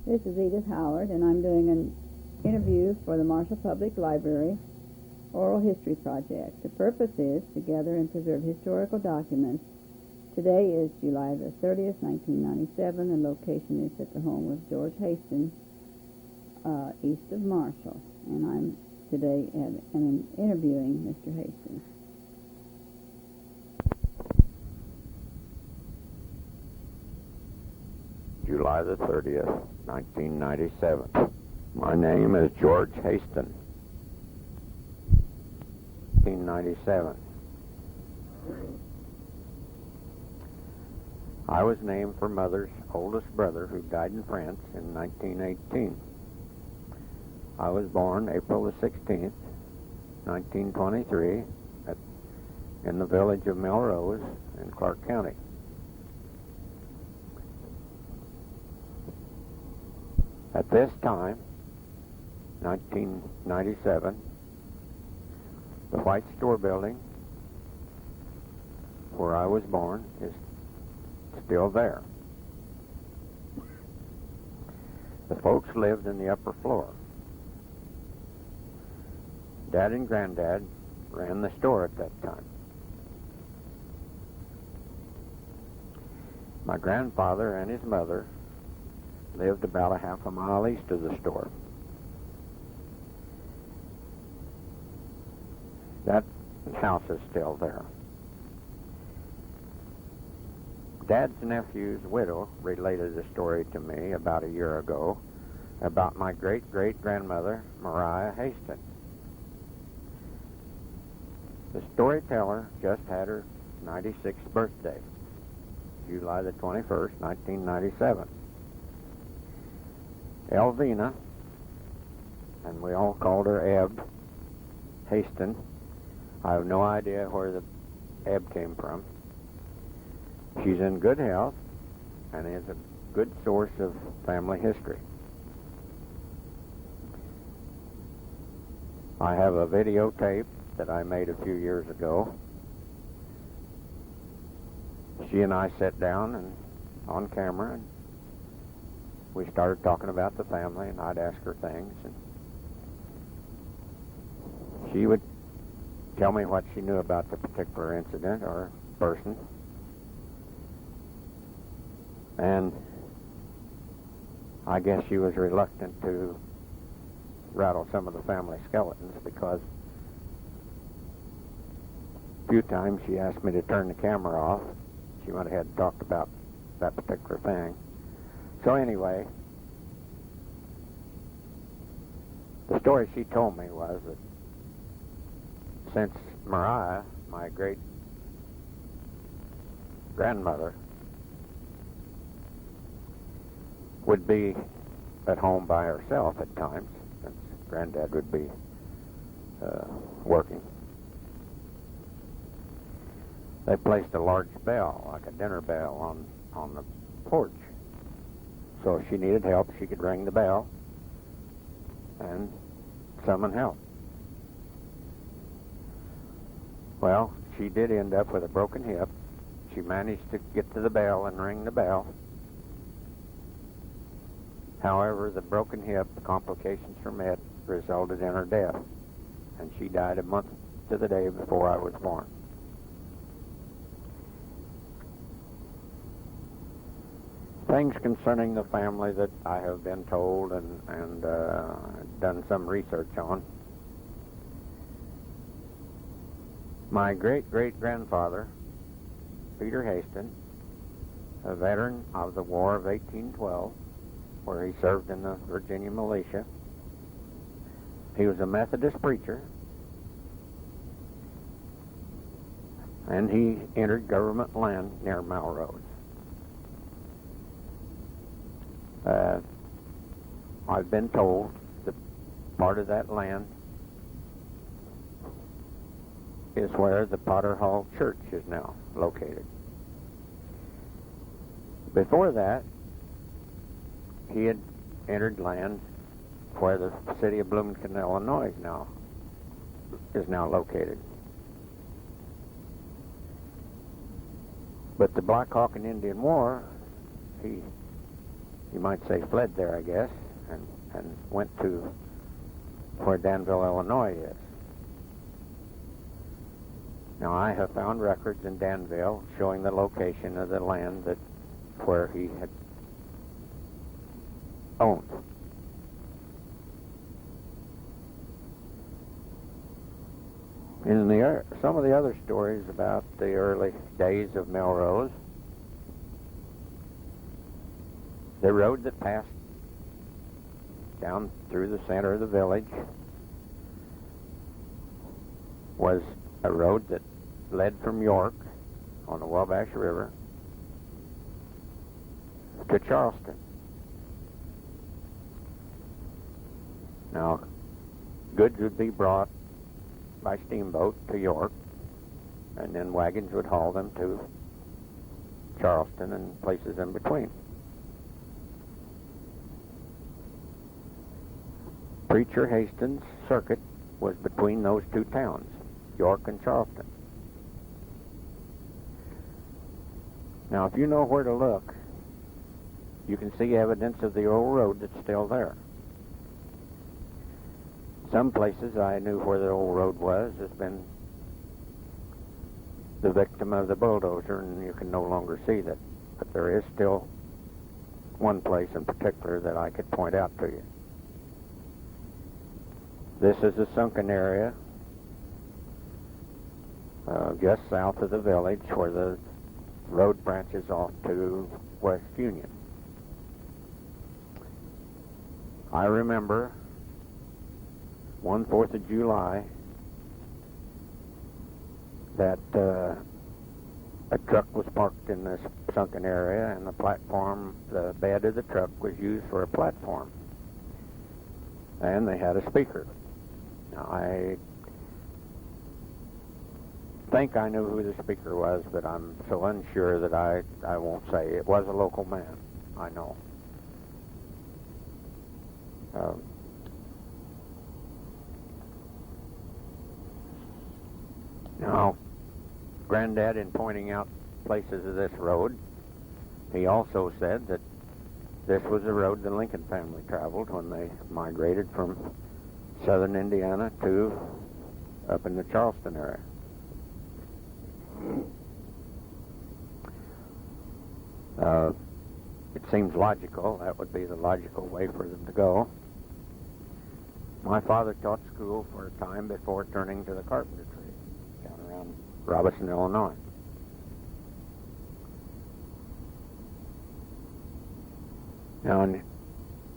This is Edith Howard, and I'm doing an interview for the Marshall Public Library Oral History Project. The purpose is to gather and preserve historical documents. Today is July the 30th, 1997. The location is at the home of George Hasten, east of Marshall. And I'm today interviewing Mr. Hasten. July the 30th, 1997. My name is George Hasten. 1997. I was named for Mother's oldest brother who died in France in 1918. I was born April the 16th, 1923, in the village of Melrose in Clark County. At this time, 1997, the White Store building where I was born is still there. The folks lived in the upper floor. Dad and Granddad ran the store at that time. My grandfather and his mother lived about a half a mile east of the store. That house is still there. Dad's nephew's widow related a story to me about a year ago about my great-great-grandmother, Maria Hasten. The storyteller just had her 96th birthday, July the 21st, 1997. Elvina, and we all called her Eb Hasten. I have no idea where the Eb came from. She's in good health and is a good source of family history. I have a videotape that I made a few years ago. She and I sat down and on camera, and we started talking about the family, and I'd ask her things, and she would tell me what she knew about the particular incident or person. And I guess she was reluctant to rattle some of the family skeletons because a few times she asked me to turn the camera off. She went ahead and talked about that particular thing. So anyway, the story she told me was that since Maria, my great-grandmother, would be at home by herself at times, since Granddad would be working, they placed a large bell, like a dinner bell, on the porch. So if she needed help, she could ring the bell and summon help. Well, she did end up with a broken hip. She managed to get to the bell and ring the bell. However, the broken hip, complications from it, resulted in her death, and she died a month to the day before I was born. Things concerning the family that I have been told and done some research on. My great-great-grandfather, Peter Hasten, a veteran of the War of 1812, where he served in the Virginia militia. He was a Methodist preacher, and he entered government land near Melrose. I've been told that part of that land is where the Potter Hall Church is now located. Before that, he had entered land where the city of Bloomington, Illinois is now located. But the Black Hawk and Indian War, he you might say, fled there, I guess, and went to where Danville, Illinois is. Now, I have found records in Danville showing the location of the land where he had owned. In some of the other stories about the early days of Melrose, the road that passed down through the center of the village was a road that led from York on the Wabash River to Charleston. Now, goods would be brought by steamboat to York, and then wagons would haul them to Charleston and places in between. Preacher Hasten's circuit was between those two towns, York and Charleston. Now, if you know where to look, you can see evidence of the old road that's still there. Some places I knew where the old road was has been the victim of the bulldozer, and you can no longer see that. But there is still one place in particular that I could point out to you. This is a sunken area just south of the village where the road branches off to West Union. I remember one 4th of July that a truck was parked in this sunken area, and the bed of the truck was used for a platform. And they had a speaker. Now, I think I knew who the speaker was, but I'm so unsure that I won't say. It was a local man, I know. Now, Granddad, in pointing out places of this road, he also said that this was the road the Lincoln family traveled when they migrated from southern Indiana to up in the Charleston area. It seems logical. That would be the logical way for them to go. My father taught school for a time before turning to the carpenter trade down around Robeson, Illinois. Now,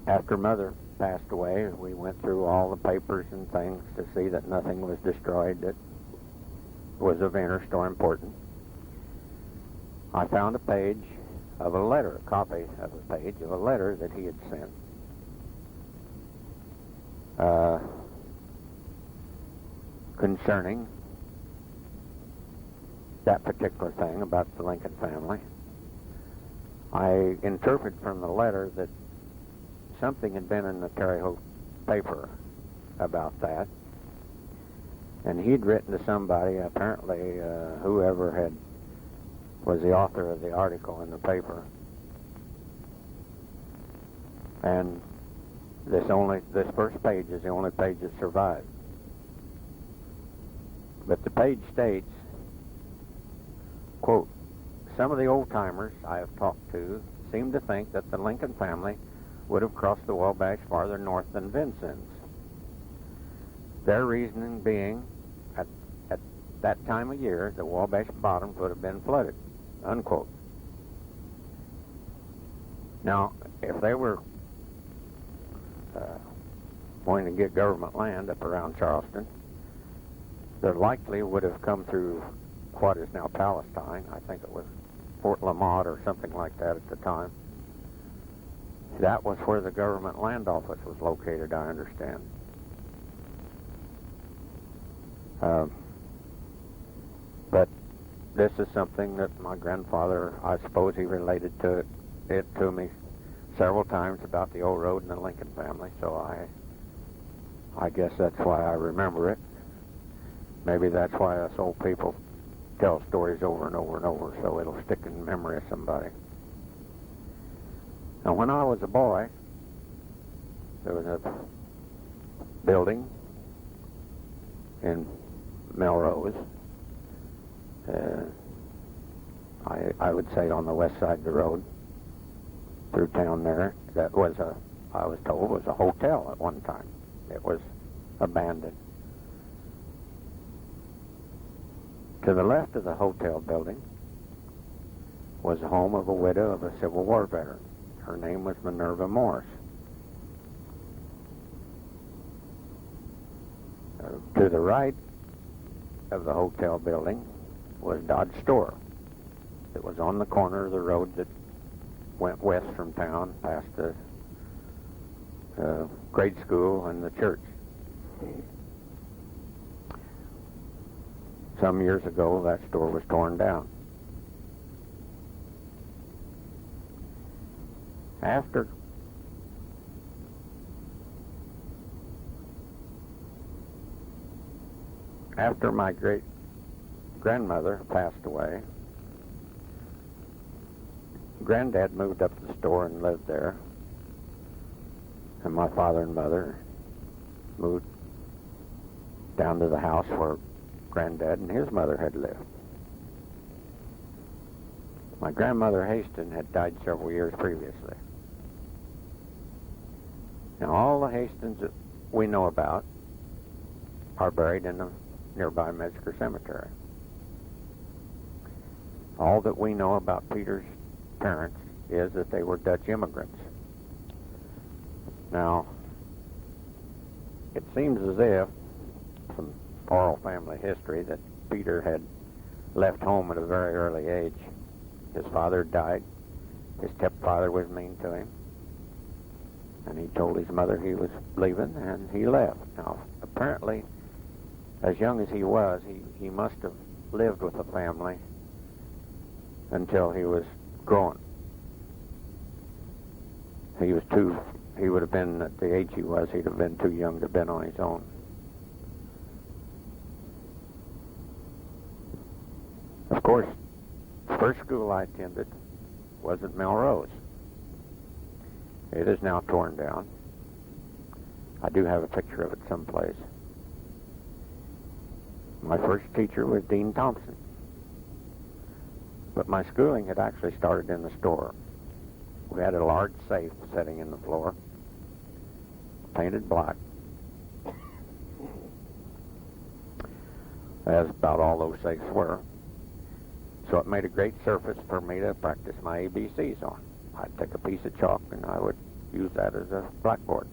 after Mother passed away, we went through all the papers and things to see that nothing was destroyed that was of interest or important. I found a page of a letter, a copy of a page of a letter that he had sent. Concerning that particular thing about the Lincoln family. I interpret from the letter that something had been in the Terre Haute paper about that, and he'd written to somebody, apparently whoever was the author of the article in the paper, and this first page is the only page that survived. But the page states, quote, "Some of the old-timers I have talked to seem to think that the Lincoln family would have crossed the Wabash farther north than Vincennes. Their reasoning being, at that time of year, the Wabash bottoms would have been flooded," unquote. Now, if they were going to get government land up around Charleston, they likely would have come through what is now Palestine. I think it was Fort Lamont or something like that at the time. That was where the government land office was located, I understand. But this is something that my grandfather, I suppose he related it to me several times about the old road and the Lincoln family, so I guess that's why I remember it. Maybe that's why us old people tell stories over and over and over, so it'll stick in the memory of somebody. Now, when I was a boy, there was a building in Melrose, I would say on the west side of the road through town there, that was I was told was a hotel at one time. It was abandoned. To the left of the hotel building was the home of a widow of a Civil War veteran. Her name was Minerva Morris. To the right of the hotel building was Dodge Store. It was on the corner of the road that went west from town past the grade school and the church. Some years ago, that store was torn down. After my great-grandmother passed away, Granddad moved up to the store and lived there, and my father and mother moved down to the house where Granddad and his mother had lived. My grandmother Hasten had died several years previously. Now, all the Hastens that we know about are buried in the nearby Metzger Cemetery. All that we know about Peter's parents is that they were Dutch immigrants. Now, it seems as if, from oral family history, that Peter had left home at a very early age. His father died. His stepfather was mean to him. And he told his mother he was leaving, and he left. Now, apparently, as young as he was, he must have lived with the family until he was grown. He would have been, at the age he was, he'd have been too young to have been on his own. Of course, the first school I attended was at Melrose. It is now torn down. I do have a picture of it someplace. My first teacher was Dean Thompson. But my schooling had actually started in the store. We had a large safe sitting in the floor, painted black, as about all those safes were. So it made a great surface for me to practice my ABCs on. I'd take a piece of chalk and I would use that as a blackboard.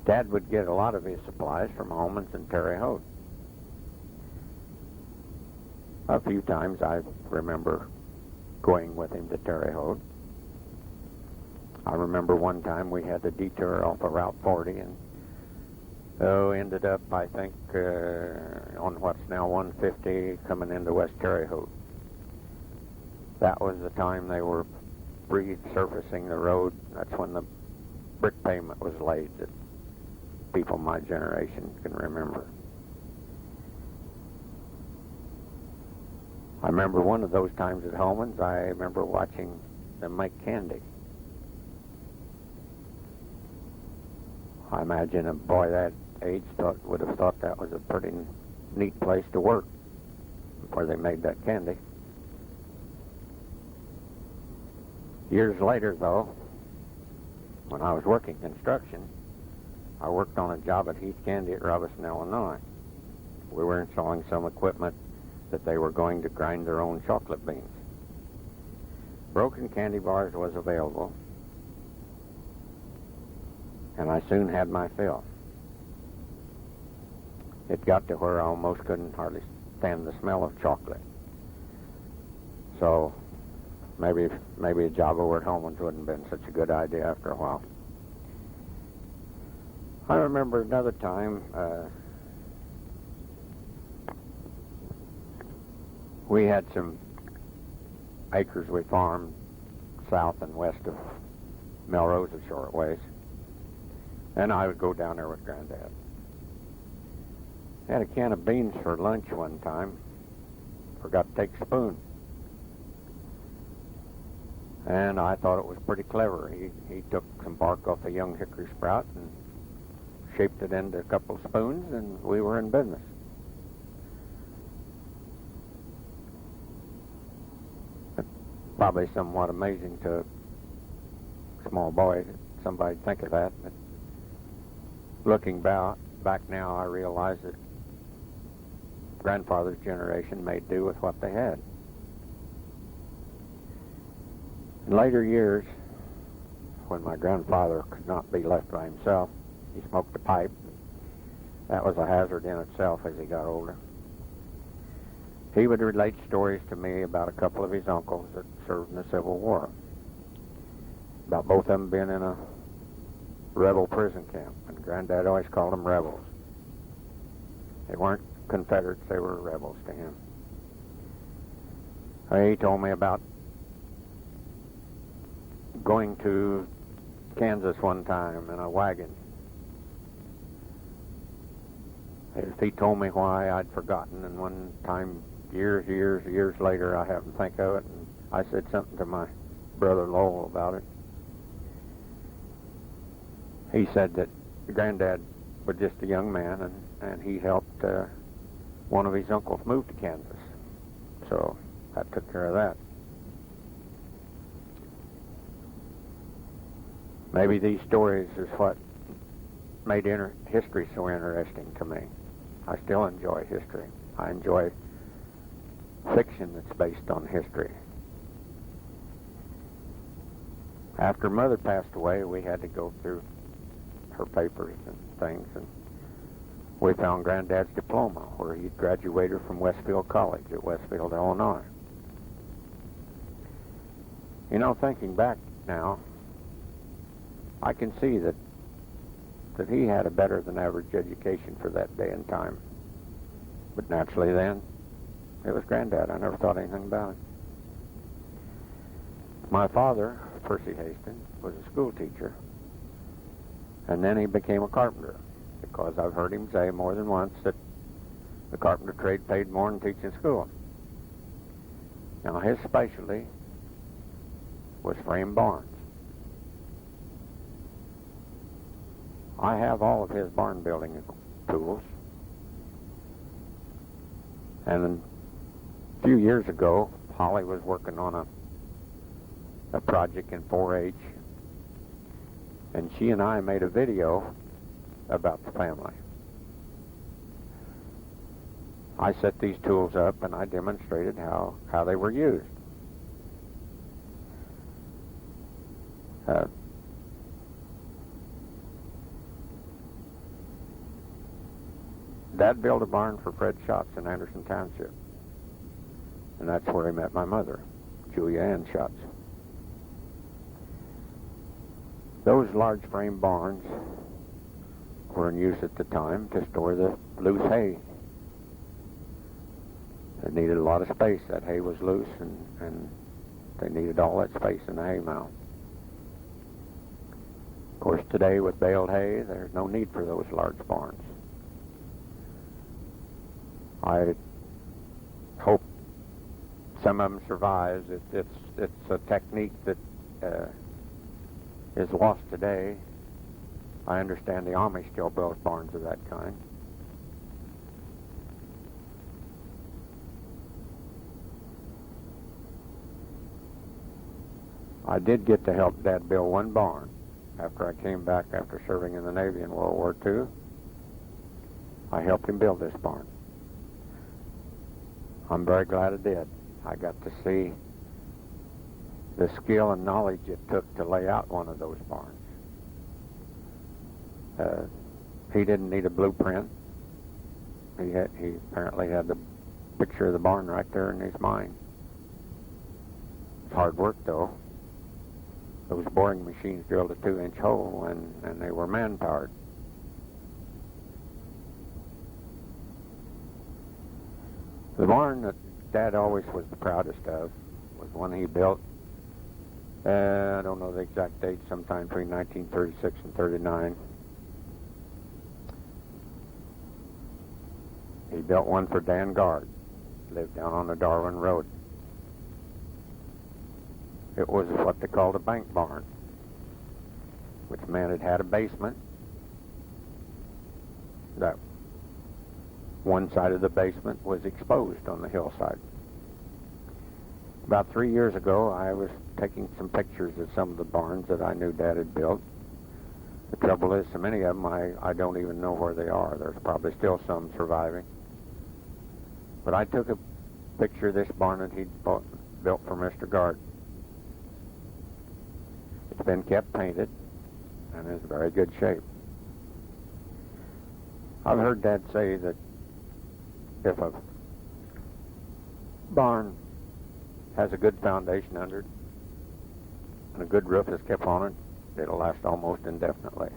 Dad would get a lot of his supplies from Holman's and Terre Haute. A few times I remember going with him to Terre Haute. I remember one time we had to detour off of Route 40 and ended up, I think, on what's now 150 coming into West Terre Haute. That was the time they were resurfacing the road. That's when the brick pavement was laid that people my generation can remember. I remember one of those times at Holman's, I remember watching them make candy. I imagine a boy that age would have thought that was a pretty neat place to work before they made that candy. Years later, though, when I was working construction, I worked on a job at Heath Candy at Robeson, Illinois. We were installing some equipment that they were going to grind their own chocolate beans. Broken candy bars was available, and I soon had my fill. It got to where I almost couldn't hardly stand the smell of chocolate. So maybe a job over at Holman's wouldn't have been such a good idea after a while. I remember another time we had some acres we farmed south and west of Melrose a short ways, and I would go down there with Granddad. Had a can of beans for lunch one time. Forgot to take a spoon. And I thought it was pretty clever. He took some bark off a young hickory sprout and shaped it into a couple of spoons, and we were in business. It's probably somewhat amazing to a small boy that somebody'd think of that, but looking back now, I realize that grandfather's generation made do with what they had. In later years, when my grandfather could not be left by himself, he smoked a pipe. That was a hazard in itself as he got older. He would relate stories to me about a couple of his uncles that served in the Civil War, about both of them being in a rebel prison camp, and Granddad always called them rebels. They weren't Confederates, they were rebels to him. He told me about going to Kansas one time in a wagon. He told me why, I'd forgotten, and one time, years later, I happened to think of it, and I said something to my brother Lowell about it. He said that Granddad was just a young man, and he helped one of his uncles move to Kansas. So that took care of that. Maybe these stories is what made history so interesting to me. I still enjoy history. I enjoy fiction that's based on history. After Mother passed away, we had to go through her papers and things, and we found Granddad's diploma where he'd graduated from Westfield College at Westfield, Illinois. You know, thinking back now, I can see that he had a better than average education for that day and time. But naturally then, it was Granddad. I never thought anything about it. My father, Percy Hasten, was a school teacher, and then he became a carpenter, because I've heard him say more than once that the carpenter trade paid more than teaching school. Now, his specialty was frame barns. I have all of his barn building tools. And a few years ago, Holly was working on a project in 4-H, and she and I made a video about the family. I set these tools up and I demonstrated how they were used. Dad built a barn for Fred Schatz in Anderson Township, and that's where he met my mother, Julia Ann Schatz. Those large frame barns were in use at the time to store the loose hay. It needed a lot of space. That hay was loose, and they needed all that space in the hay mow. Of course, today with baled hay, there's no need for those large barns. I hope some of them survives. It's a technique that is lost today. I understand the Amish still build barns of that kind. I did get to help Dad build one barn after I came back after serving in the Navy in World War II. I helped him build this barn. I'm very glad I did. I got to see the skill and knowledge it took to lay out one of those barns. He didn't need a blueprint. He apparently had the picture of the barn right there in his mind. It's hard work, though. Those boring machines drilled a 2-inch hole, and they were man-powered. The barn that Dad always was the proudest of was one he built, I don't know the exact date, sometime between 1936 and 39. He built one for Dan Guard, lived down on the Darwin Road. it was what they called a bank barn, which meant it had a basement. That one side of the basement was exposed on the hillside. About 3 years ago, I was taking some pictures of some of the barns that I knew Dad had built. The trouble is, so many of them, I don't even know where they are. There's probably still some surviving. But I took a picture of this barn that he'd built for Mr. Gard. It's been kept painted and is in very good shape. I've heard Dad say that if a barn has a good foundation under it and a good roof is kept on it, it'll last almost indefinitely.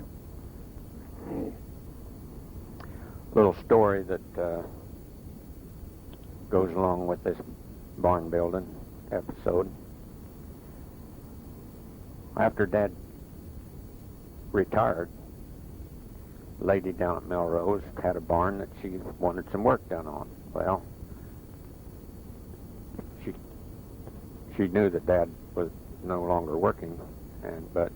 Little story that goes along with this barn building episode. After Dad retired, a lady down at Melrose had a barn that she wanted some work done on. Well, she knew that Dad was no longer working, but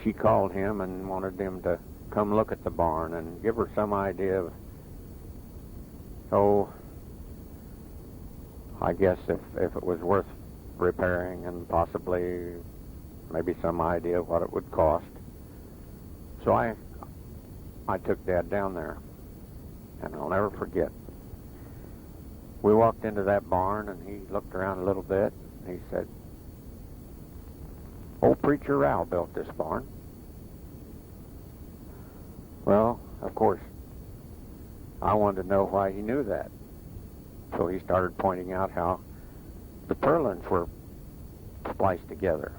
she called him and wanted him to come look at the barn and give her some idea of, I guess if it was worth repairing, and possibly maybe some idea of what it would cost. So I took Dad down there, and I'll never forget. We walked into that barn, and he looked around a little bit, and he said, "Old Preacher Rao built this barn." Well, of course, I wanted to know why he knew that. So he started pointing out how the purlins were spliced together.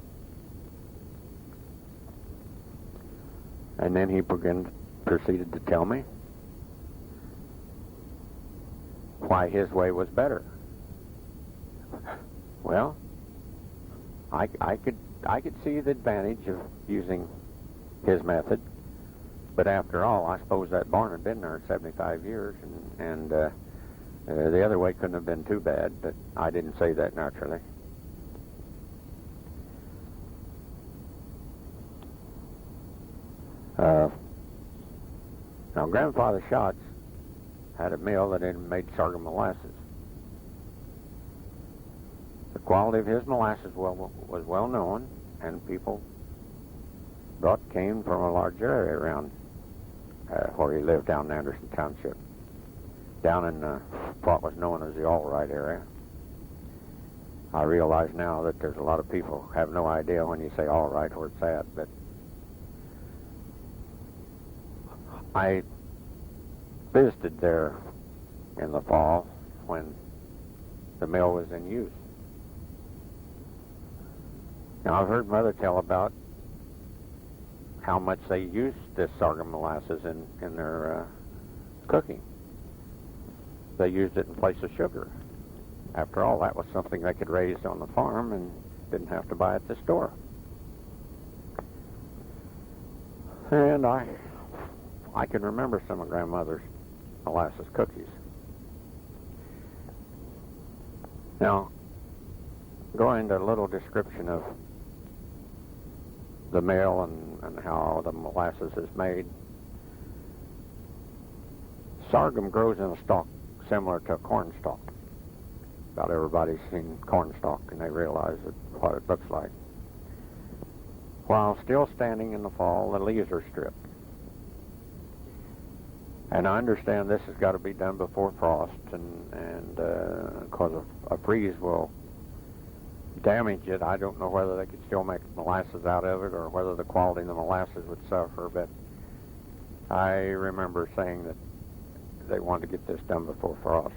And then he proceeded to tell me why his way was better. Well, I could see the advantage of using his method, but after all, I suppose that barn had been there 75 years, and the other way couldn't have been too bad, but I didn't say that naturally. Now, Grandfather Schatz had a mill that made sorghum molasses. The quality of his molasses was well known, and people came from a large area around where he lived down in Anderson Township, down in what was known as the Allright area. I realize now that there's a lot of people who have no idea when you say Allright where it's at, but I visited there in the fall when the mill was in use. Now, I've heard Mother tell about how much they used this sorghum molasses in their cooking. They used it in place of sugar. After all, that was something they could raise on the farm and didn't have to buy at the store. And I can remember some of Grandmother's molasses cookies. Now, going into a little description of the mill and how the molasses is made. Sorghum grows in a stalk similar to a corn stalk. About everybody's seen corn stalk, and they realize what it looks like. While still standing in the fall, the leaves are stripped. And I understand this has got to be done before frost, and because a freeze will damage it. I don't know whether they could still make molasses out of it or whether the quality of the molasses would suffer, but I remember saying that they wanted to get this done before frost.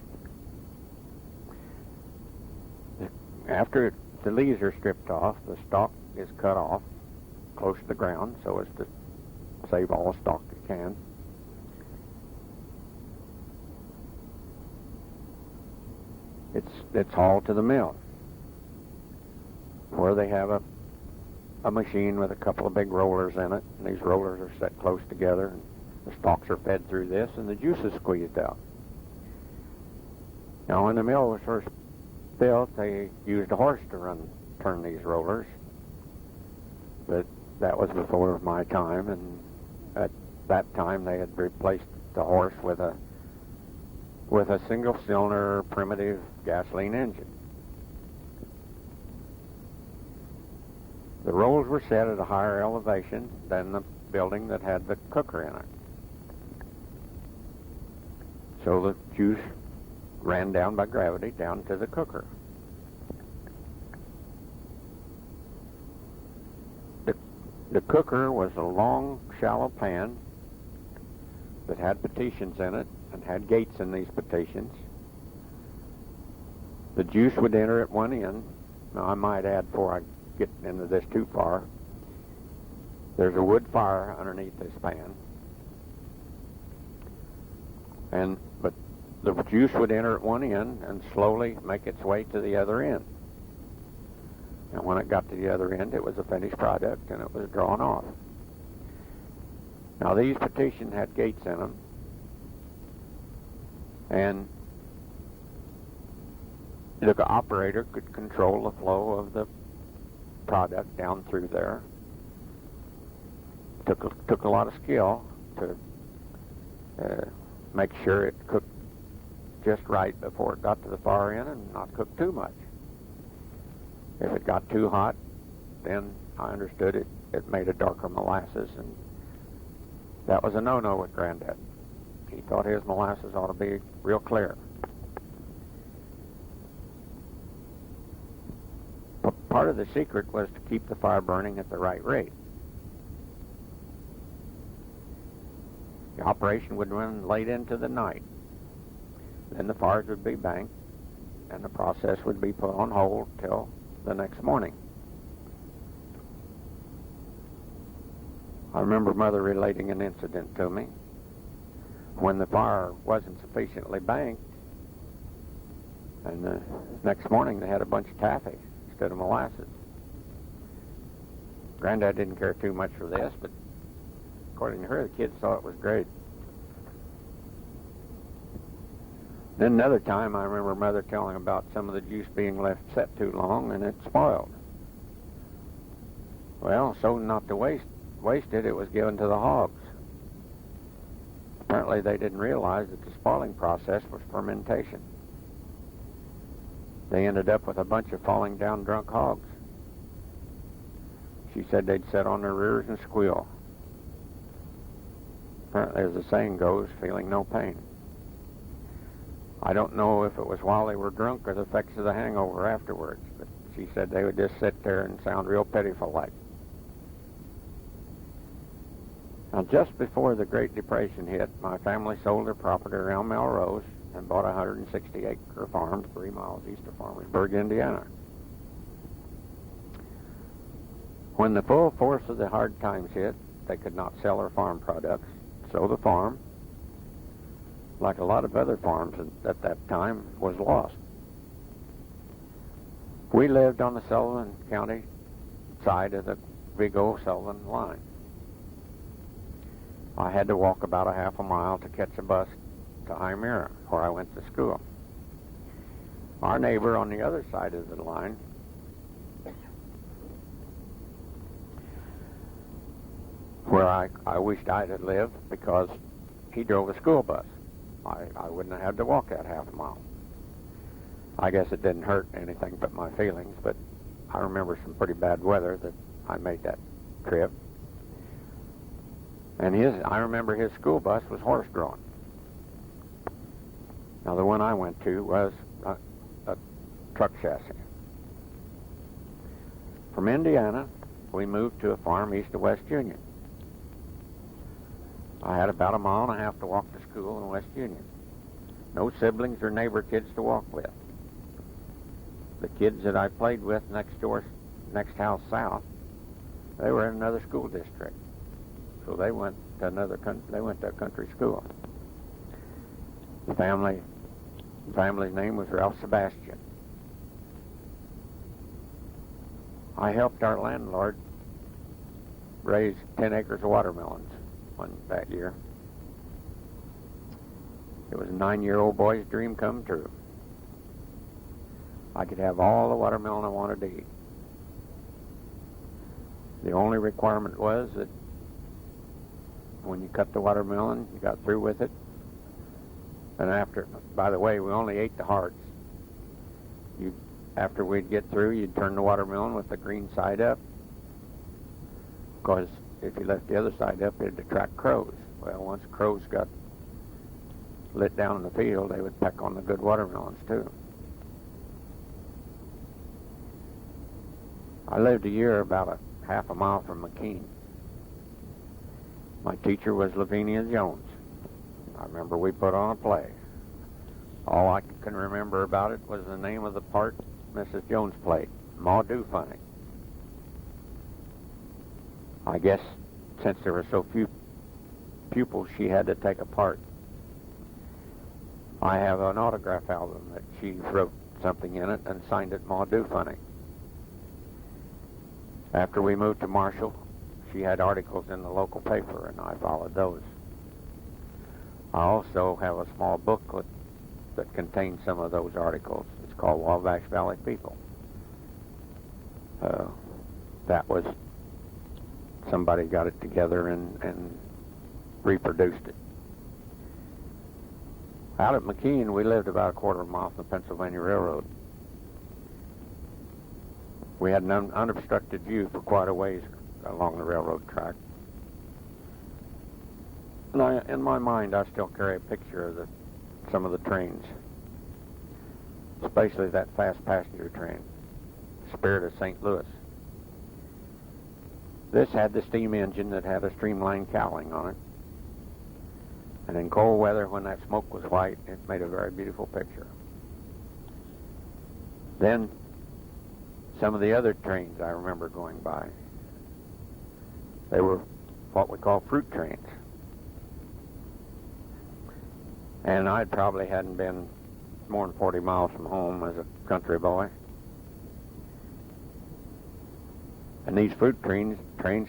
After the leaves are stripped off, the stalk is cut off close to the ground so as to save all the stalk it can. It's hauled to the mill, where they have a machine with a couple of big rollers in it, and these rollers are set close together, and the stalks are fed through this, and the juice is squeezed out. Now, when the mill was first built, they used a horse to turn these rollers, but that was before my time, and at that time they had replaced the horse with a single-cylinder primitive gasoline engine. The rolls were set at a higher elevation than the building that had the cooker in it. So the juice ran down by gravity down to the cooker. The cooker was a long, shallow pan that had petitions in it and had gates in these petitions. The juice would enter at one end. Now, I might add, before I get into this too far, there's a wood fire underneath this pan. But the juice would enter at one end and slowly make its way to the other end. And when it got to the other end, it was a finished product, and it was drawn off. Now, these petitions had gates in them, and the operator could control the flow of the product down through there. Took a lot of skill to make sure it cooked just right before it got to the far end and not cook too much. If it got too hot, then I understood it made a darker molasses, and that was a no-no with Granddad. He thought his molasses ought to be real clear. Part of the secret was to keep the fire burning at the right rate. The operation would run late into the night. Then the fires would be banked, and the process would be put on hold till the next morning. I remember Mother relating an incident to me. When the fire wasn't sufficiently banked, and the next morning they had a bunch of taffy instead of molasses. Granddad didn't care too much for this, but according to her, the kids thought it was great. Then another time, I remember Mother telling about some of the juice being left set too long, and it spoiled. Well, so not to waste it, it was given to the hogs. Apparently, they didn't realize that the spoiling process was fermentation. They ended up with a bunch of falling down drunk hogs. She said they'd sit on their rears and squeal. Apparently, as the saying goes, feeling no pain. I don't know if it was while they were drunk or the effects of the hangover afterwards, but she said they would just sit there and sound real pitiful-like. Now, just before the Great Depression hit, my family sold their property around Melrose and bought a 160-acre farm 3 miles east of Farmersburg, Indiana. When the full force of the hard times hit, they could not sell their farm products, so the farm, like a lot of other farms at that time, was lost. We lived on the Sullivan County side of the Vigo-Sullivan line. I had to walk about a half a mile to catch a bus to Hymera, where I went to school. Our neighbor on the other side of the line where I wished I had lived, because he drove a school bus. I wouldn't have had to walk that half a mile. I guess it didn't hurt anything but my feelings, but I remember some pretty bad weather that I made that trip. And I remember his school bus was horse-drawn. Now, the one I went to was a truck chassis. From Indiana, we moved to a farm east of West Union. I had about a mile and a half to walk to school in West Union. No siblings or neighbor kids to walk with. The kids that I played with next house south, they were in another school district. So they went to a country school. The family's name was Ralph Sebastian. I helped our landlord raise 10 acres of watermelons that year. It was a 9-year-old boy's dream come true. I could have all the watermelon I wanted to eat. The only requirement was that when you cut the watermelon, you got through with it. And after, by the way, we only ate the hearts. After we'd get through, you'd turn the watermelon with the green side up, because if you left the other side up, it'd attract crows. Well, once crows got lit down in the field, they would peck on the good watermelons too. I lived a year about a half a mile from McKean. My teacher was Lavinia Jones. I remember we put on a play. All I can remember about it was the name of the part Mrs. Jones played, Ma Do Funny. I guess since there were so few pupils, she had to take a part. I have an autograph album that she wrote something in it and signed it Ma Do Funny. After we moved to Marshall, she had articles in the local paper, and I followed those. I also have a small booklet that contains some of those articles. It's called Wabash Valley People. That was, somebody got it together and reproduced it. Out at McKean, we lived about a quarter of a mile from the Pennsylvania Railroad. We had an unobstructed view for quite a ways along the railroad track. And in my mind, I still carry a picture of some of the trains, especially that fast passenger train, Spirit of St. Louis. This had the steam engine that had a streamlined cowling on it. And in cold weather, when that smoke was white, it made a very beautiful picture. Then, some of the other trains I remember going by, they were what we call fruit trains. And I probably hadn't been more than 40 miles from home as a country boy. And these fruit trains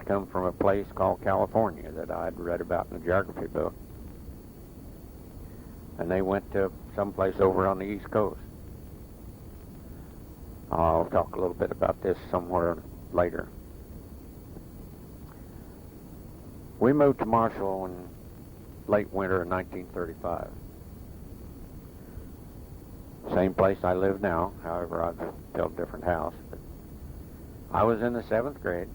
come from a place called California that I'd read about in a geography book. And they went to someplace over on the East Coast. I'll talk a little bit about this somewhere later. We moved to Marshall in late winter of 1935. Same place I live now, however I've built a different house. But I was in the 7th grade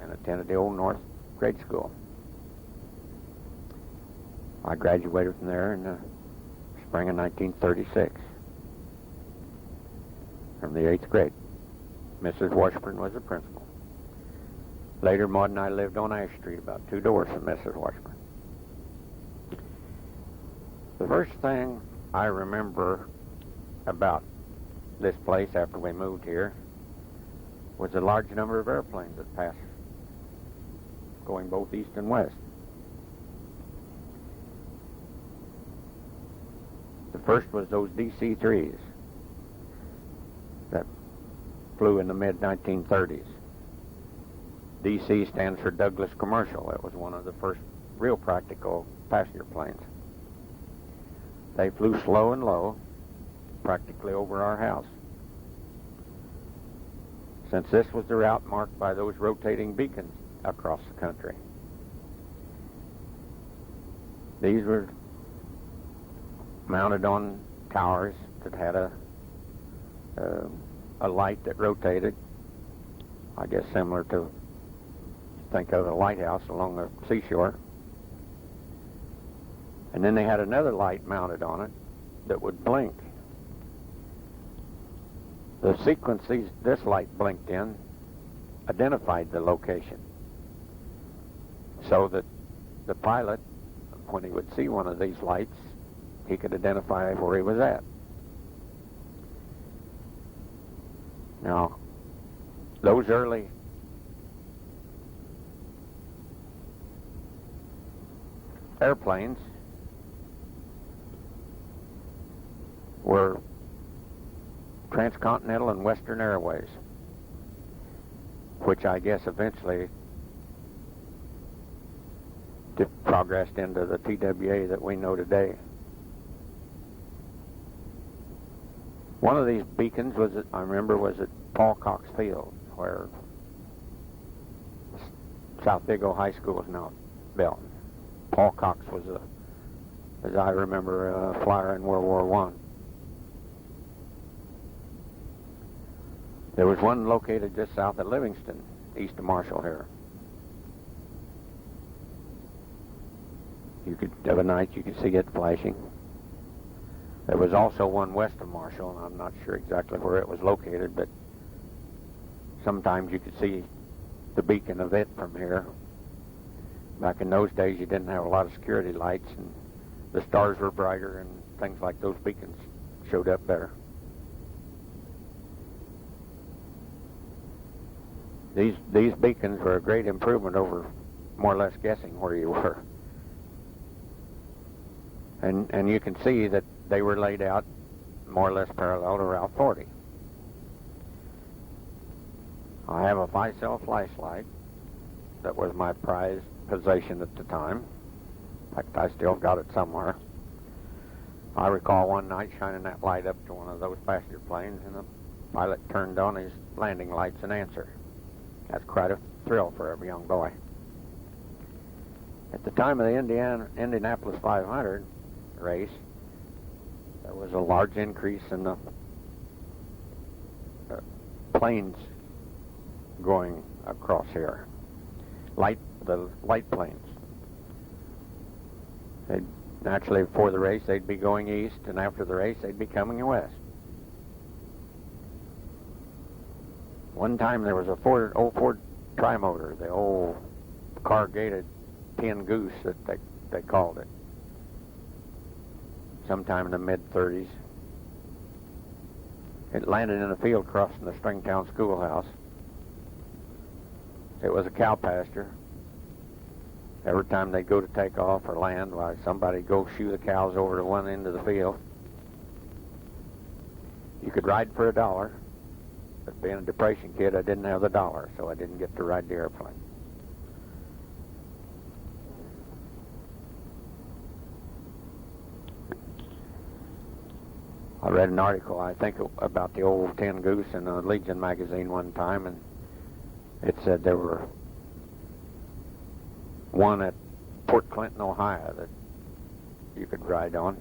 and attended the Old North grade school. I graduated from there in the spring of 1936 from the 8th grade. Mrs. Washburn was the principal. Later, Maud and I lived on Ash Street, about 2 doors from Mrs. Washburn. The first thing I remember about this place after we moved here was a large number of airplanes that passed, going both east and west. The first was those DC-3s that flew in the mid-1930s. DC stands for Douglas Commercial. It was one of the first real practical passenger planes. They flew slow and low, practically over our house. Since this was the route marked by those rotating beacons across the country. These were mounted on towers that had a light that rotated, I guess similar to, think of a lighthouse along the seashore. And then they had another light mounted on it that would blink. The sequence this light blinked in identified the location, so that the pilot, when he would see one of these lights, he could identify where he was at. Now, those early airplanes were Transcontinental and Western Airways, which I guess eventually progressed into the TWA that we know today. One of these beacons was, I remember, was at Paul Cox Field, where South Vigo High School is now built. Paul Cox was, as I remember, a flyer in World War I. There was one located just south of Livingston, east of Marshall here. You could, of a night, you could see it flashing. There was also one west of Marshall, and I'm not sure exactly where it was located, but sometimes you could see the beacon of it from here. Back in those days, you didn't have a lot of security lights, and the stars were brighter, and things like those beacons showed up better. These beacons were a great improvement over more or less guessing where you were. And you can see that they were laid out more or less parallel to Route 40. I have a 5-cell flashlight that was my prized possession at the time. In fact, I still got it somewhere. I recall one night shining that light up to one of those passenger planes, and the pilot turned on his landing lights in answer. That's quite a thrill for every young boy. At the time of the Indianapolis 500 race, there was a large increase in the planes going across here. The light planes. They'd naturally, before the race, they'd be going east, and after the race, they'd be coming west. One time there was a old Ford Trimotor, the old corrugated tin goose that they called it, sometime in the mid-30s. It landed in a field across from the Stringtown schoolhouse. It was a cow pasture. Every time they'd go to take off or land, why, somebody'd go shoo the cows over to one end of the field. You could ride for $1, but being a Depression kid, I didn't have the dollar, so I didn't get to ride the airplane. I read an article, I think, about the old tin goose in a Legion magazine one time, and it said there were one at Port Clinton, Ohio, that you could ride on.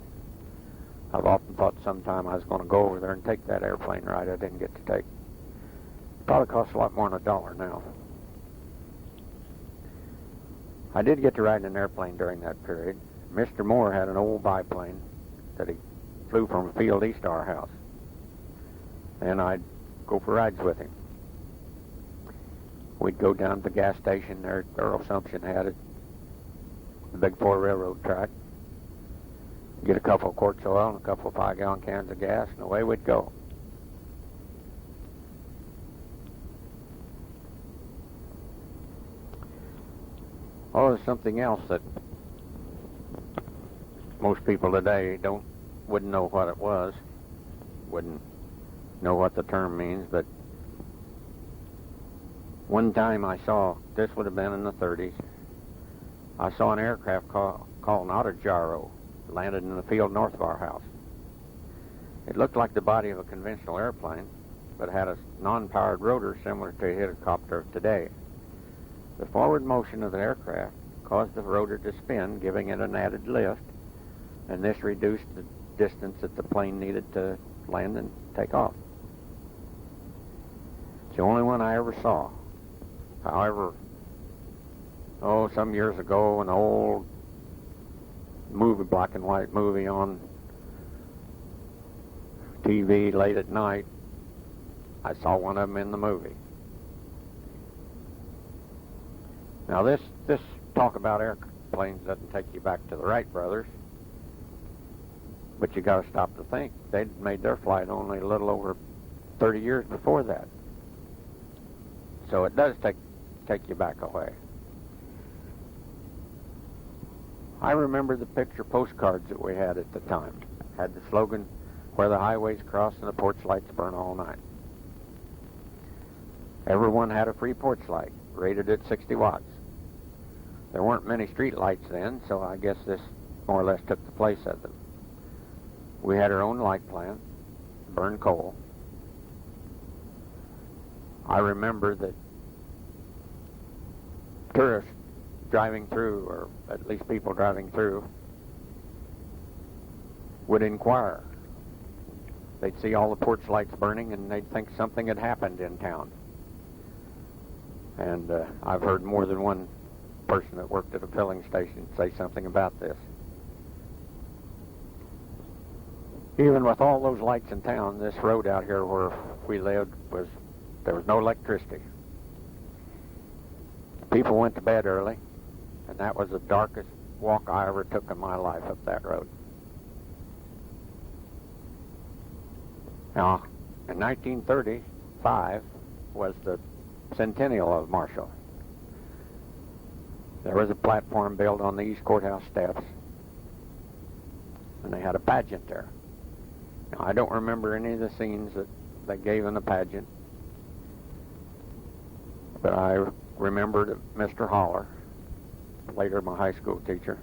I've often thought sometime I was going to go over there and take that airplane ride I didn't get to take. It probably costs a lot more than $1 now. I did get to ride in an airplane during that period. Mr. Moore had an old biplane that he flew from a field east of our house, and I'd go for rides with him. We'd go down to the gas station there Earl Sumption had it, the Big 4 railroad track, get a couple of quarts of oil and a couple of 5-gallon cans of gas, and away we'd go. Oh, there's something else that most people today wouldn't know what it was, wouldn't know what the term means, but one time I saw, this would have been in the 30s, I saw an aircraft called an Autogyro landed in the field north of our house. It looked like the body of a conventional airplane, but had a non-powered rotor similar to a helicopter of today. The forward motion of the aircraft caused the rotor to spin, giving it an added lift, and this reduced the distance that the plane needed to land and take off. It's the only one I ever saw. However, some years ago, an old movie, black and white movie on TV late at night, I saw one of them in the movie. Now this talk about airplanes doesn't take you back to the Wright brothers, but you got to stop to think. They'd made their flight only a little over 30 years before that. So it does take you back a way. I remember the picture postcards that we had at the time. Had the slogan, "Where the highways cross and the porch lights burn all night." Everyone had a free porch light, rated at 60 watts. There weren't many street lights then, so I guess this more or less took the place of them. We had our own light plant, burned coal. I remember that tourists driving through, or at least people driving through, would inquire. They'd see all the porch lights burning and they'd think something had happened in town. And I've heard more than one person that worked at a filling station say something about this. Even with all those lights in town, this road out here where we lived, there was no electricity. People went to bed early, and that was the darkest walk I ever took in my life up that road. Now, in 1935 was the centennial of Marshall. There was a platform built on the East Courthouse steps, and they had a pageant there. Now, I don't remember any of the scenes that they gave in the pageant, but I remember that Mr. Holler, later my high school teacher,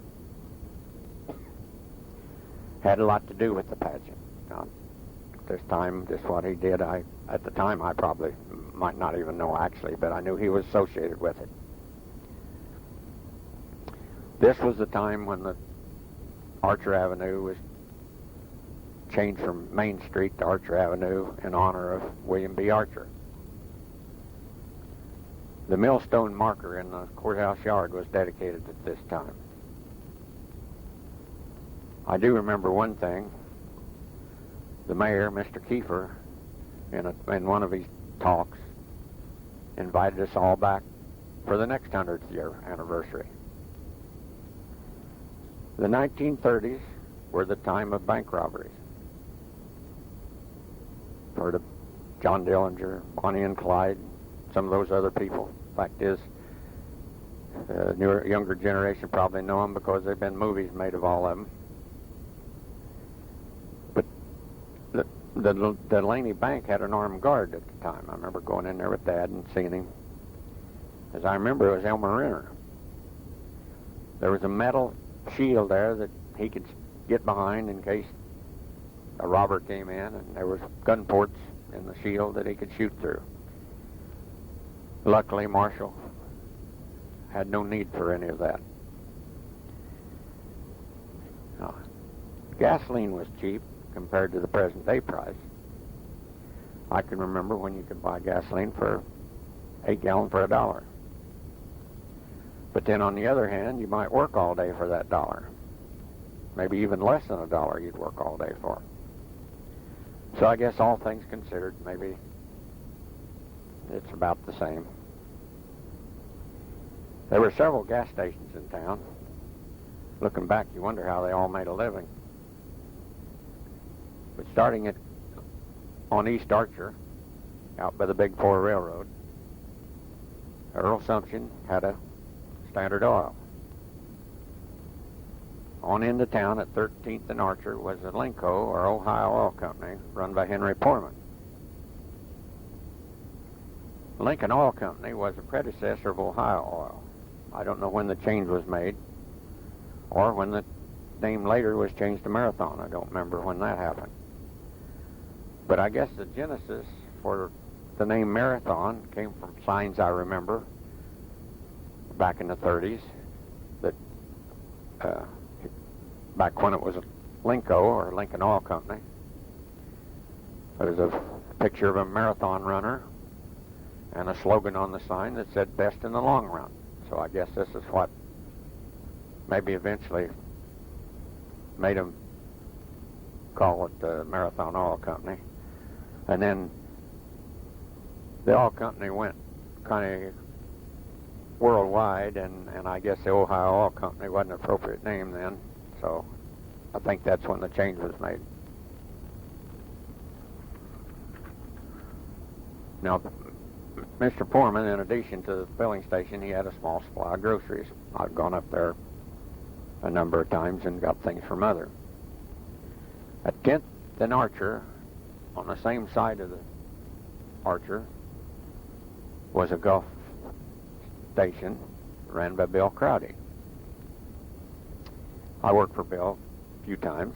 had a lot to do with the pageant. Now, this time, just what he did, at the time I probably might not even know actually, but I knew he was associated with it. This was the time when the Archer Avenue was changed from Main Street to Archer Avenue in honor of William B. Archer. The millstone marker in the courthouse yard was dedicated at this time. I do remember one thing. The mayor, Mr. Kiefer, in one of his talks, invited us all back for the next 100th year anniversary. The 1930s were the time of bank robberies. Heard of John Dillinger, Bonnie and Clyde, some of those other people. Fact is, the newer, younger generation probably know them because there have been movies made of all of them. But the Delaney Bank had an armed guard at the time. I remember going in there with Dad and seeing him. As I remember, it was Elmer Renner. There was a metal shield there that he could get behind in case a robber came in, and there was gun ports in the shield that he could shoot through. Luckily, Marshall had no need for any of that. Now, gasoline was cheap compared to the present day price. I can remember when you could buy gasoline for 8 gallons for $1. But then on the other hand, you might work all day for that $1. Maybe even less than $1 you'd work all day for. So I guess all things considered, maybe it's about the same. There were several gas stations in town. Looking back, you wonder how they all made a living. But starting on East Archer, out by the Big Four Railroad, Earl Sumption had a Standard Oil. On into town at 13th and Archer was a Linco, or Ohio Oil Company, run by Henry Poorman. Lincoln Oil Company was a predecessor of Ohio Oil. I don't know when the change was made, or when the name later was changed to Marathon. I don't remember when that happened. But I guess the genesis for the name Marathon came from signs I remember back in the 30s, that back when it was a Linco, or Lincoln Oil Company, there was a picture of a marathon runner and a slogan on the sign that said "Best in the long run." So I guess this is what maybe eventually made them call it the Marathon Oil Company. And then the oil company went kind of worldwide, and I guess the Ohio Oil Company wasn't an appropriate name then, so I think that's when the change was made. Now, Mr. Poorman, in addition to the filling station, he had a small supply of groceries. I've gone up there a number of times and got things from Mother. At 10th and Archer, on the same side of the Archer, was a Gulf station ran by Bill Crowdy. I worked for Bill a few times.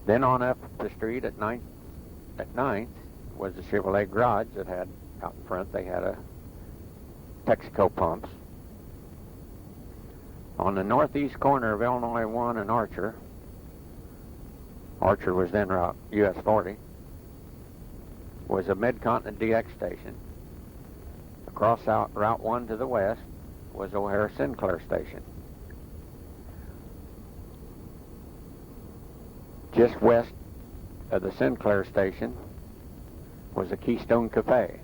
Then on up the street at 9th was the Chevrolet garage that had, out in front, they had a Texaco pumps. On the northeast corner of Illinois 1 and Archer was then Route US 40, was a Mid-Continent DX station. Across out Route 1 to the west was O'Hare Sinclair station. Just west of the Sinclair station was a Keystone Cafe.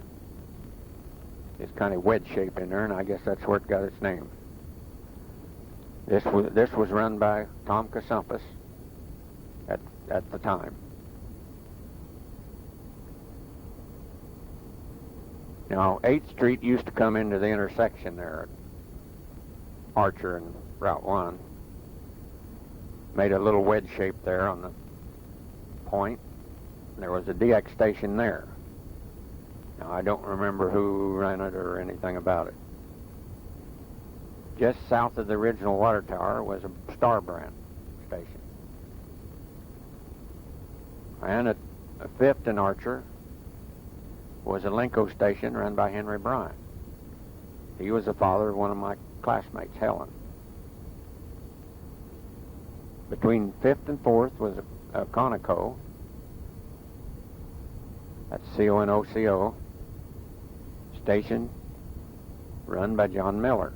It's kind of wedge shape in there, and I guess that's where it got its name. This was run by Tom Kasumpis at the time. Now, 8th Street used to come into the intersection there at Archer and Route 1. Made a little wedge shape there on the point. There was a DX station there. Now, I don't remember who ran it or anything about it. Just south of the original water tower was a Star brand station. And at 5th and Archer was a Lenco station run by Henry Bryant. He was the father of one of my classmates, Helen. Between 5th and 4th was a Conoco. That's C-O-N-O-C-O station run by John Miller.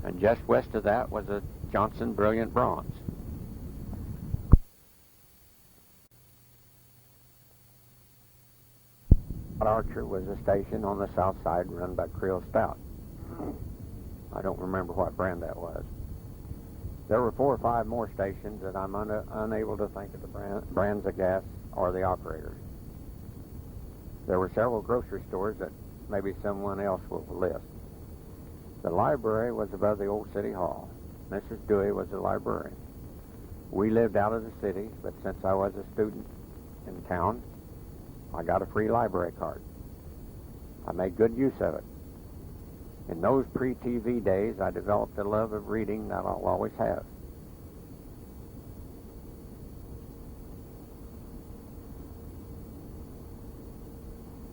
And just west of that was a Johnson Brilliant Bronze. Archer was a station on the south side run by Creel Stout. I don't remember what brand that was. There were 4 or 5 more stations that I'm unable to think of the brands of gas or the operators. There were several grocery stores that maybe someone else will list. The library was above the old city hall. Mrs. Dewey was the librarian. We lived out of the city, but since I was a student in town, I got a free library card. I made good use of it. In those pre-TV days, I developed a love of reading that I'll always have.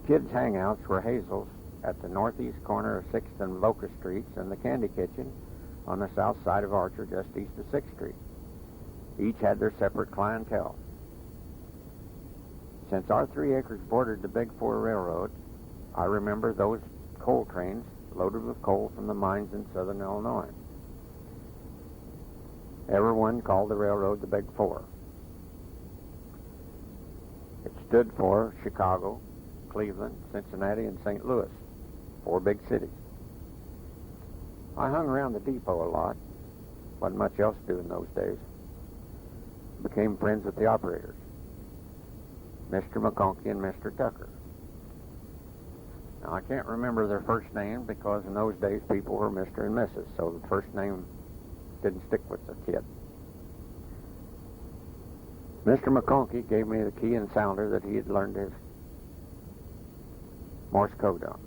Kids' hangouts were Hazel's at the northeast corner of 6th and Locust Streets and the Candy Kitchen on the south side of Archer just east of 6th Street. Each had their separate clientele. Since our 3 acres bordered the Big 4 Railroad, I remember those coal trains loaded with coal from the mines in southern Illinois. Everyone called the railroad the Big 4. It stood for Chicago, Cleveland, Cincinnati, and St. Louis, 4 big cities. I hung around the depot a lot. Wasn't much else to do in those days. Became friends with the operators, Mr. McConkey and Mr. Tucker. Now, I can't remember their first name because in those days people were Mr. and Mrs., so the first name didn't stick with the kid. Mr. McConkey gave me the key and sounder that he had learned his Morse code on.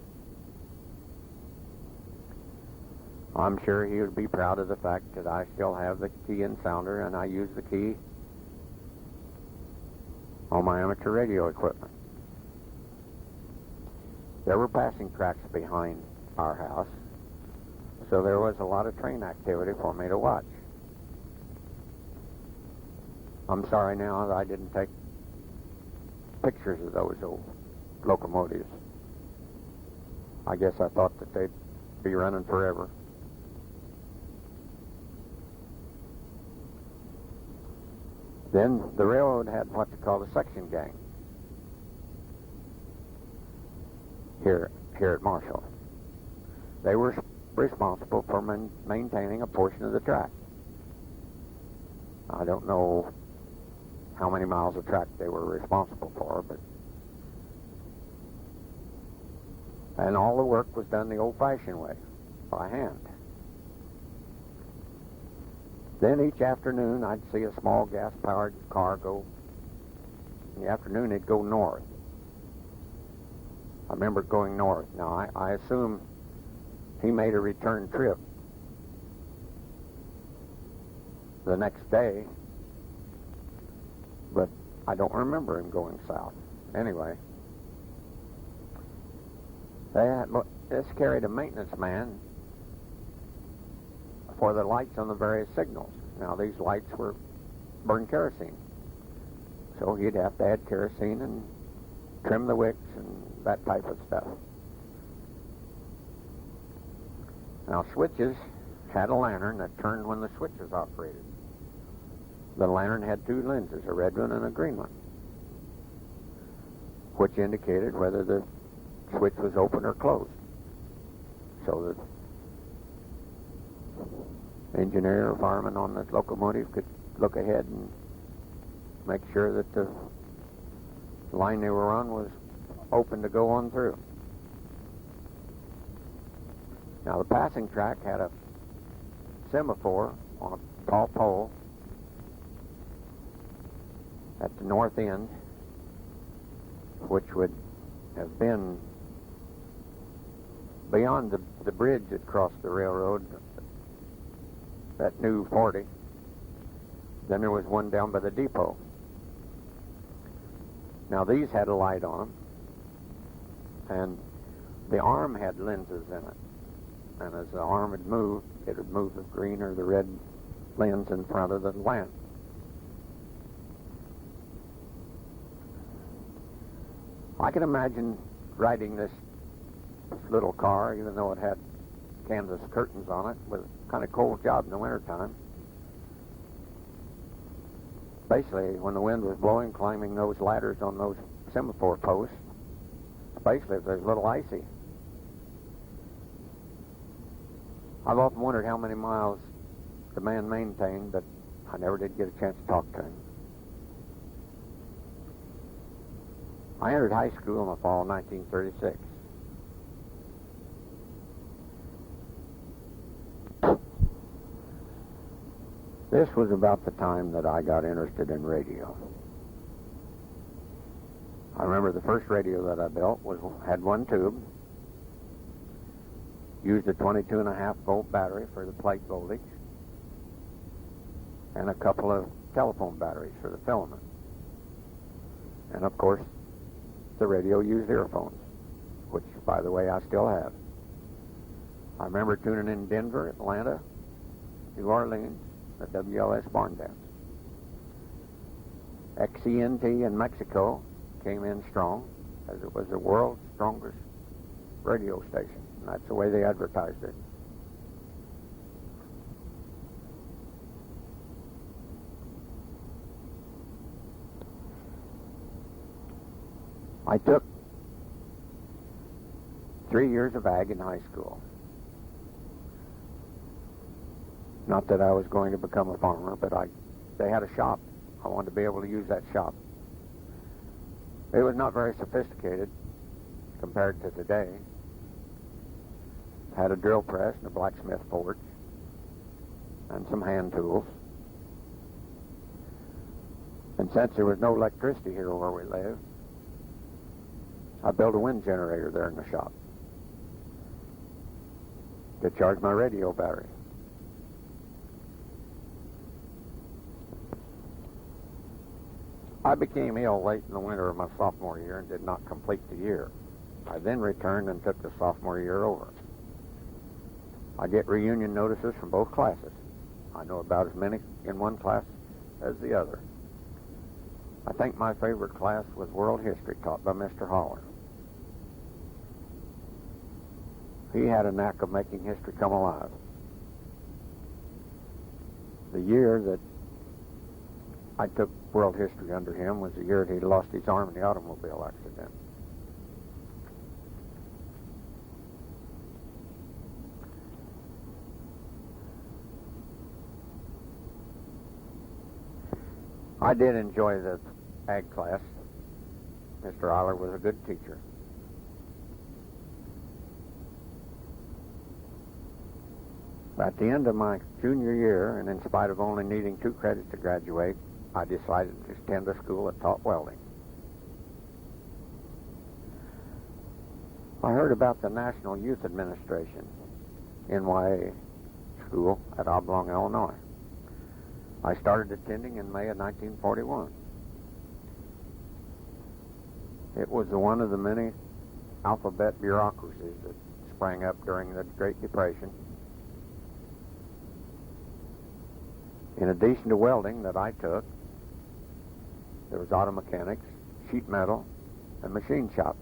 I'm sure he would be proud of the fact that I still have the key and sounder, and I use the key on my amateur radio equipment. There were passing tracks behind our house, so there was a lot of train activity for me to watch. I'm sorry now that I didn't take pictures of those old locomotives. I guess I thought that they'd be running forever. Then the railroad had what they called a section gang here at Marshall. They were responsible for maintaining a portion of the track. I don't know how many miles of track they were responsible for, and all the work was done the old-fashioned way, by hand. Then each afternoon I'd see a small gas-powered car go. In the afternoon it'd go north. I remember going north. Now I assume he made a return trip the next day, but I don't remember him going south. Anyway, This carried a maintenance man for the lights on the various signals. Now, these lights burned kerosene, so he'd have to add kerosene and trim the wicks and that type of stuff. Now, switches had a lantern that turned when the switch was operated. The lantern had two lenses, a red one and a green one, which indicated whether the switch was open or closed, so the engineer or fireman on the locomotive could look ahead and make sure that the line they were on was open to go on through. Now, the passing track had a semaphore on a tall pole at the north end, which would have been beyond the bridge that crossed the railroad, that new 40. Then there was one down by the depot. Now, these had a light on them, and the arm had lenses in it. And as the arm would move, it would move the green or the red lens in front of the lamp. I can imagine riding this little car, even though it had canvas curtains on it, with a kind of cold job in the wintertime. Basically, when the wind was blowing, climbing those ladders on those semaphore posts, especially if there's a little icy. I've often wondered how many miles the man maintained, but I never did get a chance to talk to him. I entered high school in the fall of 1936. This was about the time that I got interested in radio. I remember the first radio that I built had one tube, used a 22.5 volt battery for the plate voltage, and a couple of telephone batteries for the filament. And of course, the radio used earphones, which, by the way, I still have. I remember tuning in Denver, Atlanta, New Orleans, the WLS barn dance. XCNT in Mexico came in strong, as it was the world's strongest radio station. And that's the way they advertised it. I took 3 years of ag in high school. Not that I was going to become a farmer, but they had a shop. I wanted to be able to use that shop. It was not very sophisticated compared to today. Had a drill press and a blacksmith forge and some hand tools. And since there was no electricity here where we lived, I built a wind generator there in the shop to charge my radio battery. I became ill late in the winter of my sophomore year and did not complete the year. I then returned and took the sophomore year over. I get reunion notices from both classes. I know about as many in one class as the other. I think my favorite class was World History, taught by Mr. Holler. He had a knack of making history come alive. The year that I took world history under him was the year that he lost his arm in the automobile accident. I did enjoy the ag class. Mr. Aller was a good teacher. At the end of my junior year, and in spite of only needing 2 credits to graduate, I decided to attend a school that taught welding. I heard about the National Youth Administration, NYA school at Oblong, Illinois. I started attending in May of 1941. It was one of the many alphabet bureaucracies that sprang up during the Great Depression. In addition to welding that I took, there was auto mechanics, sheet metal, and machine shop.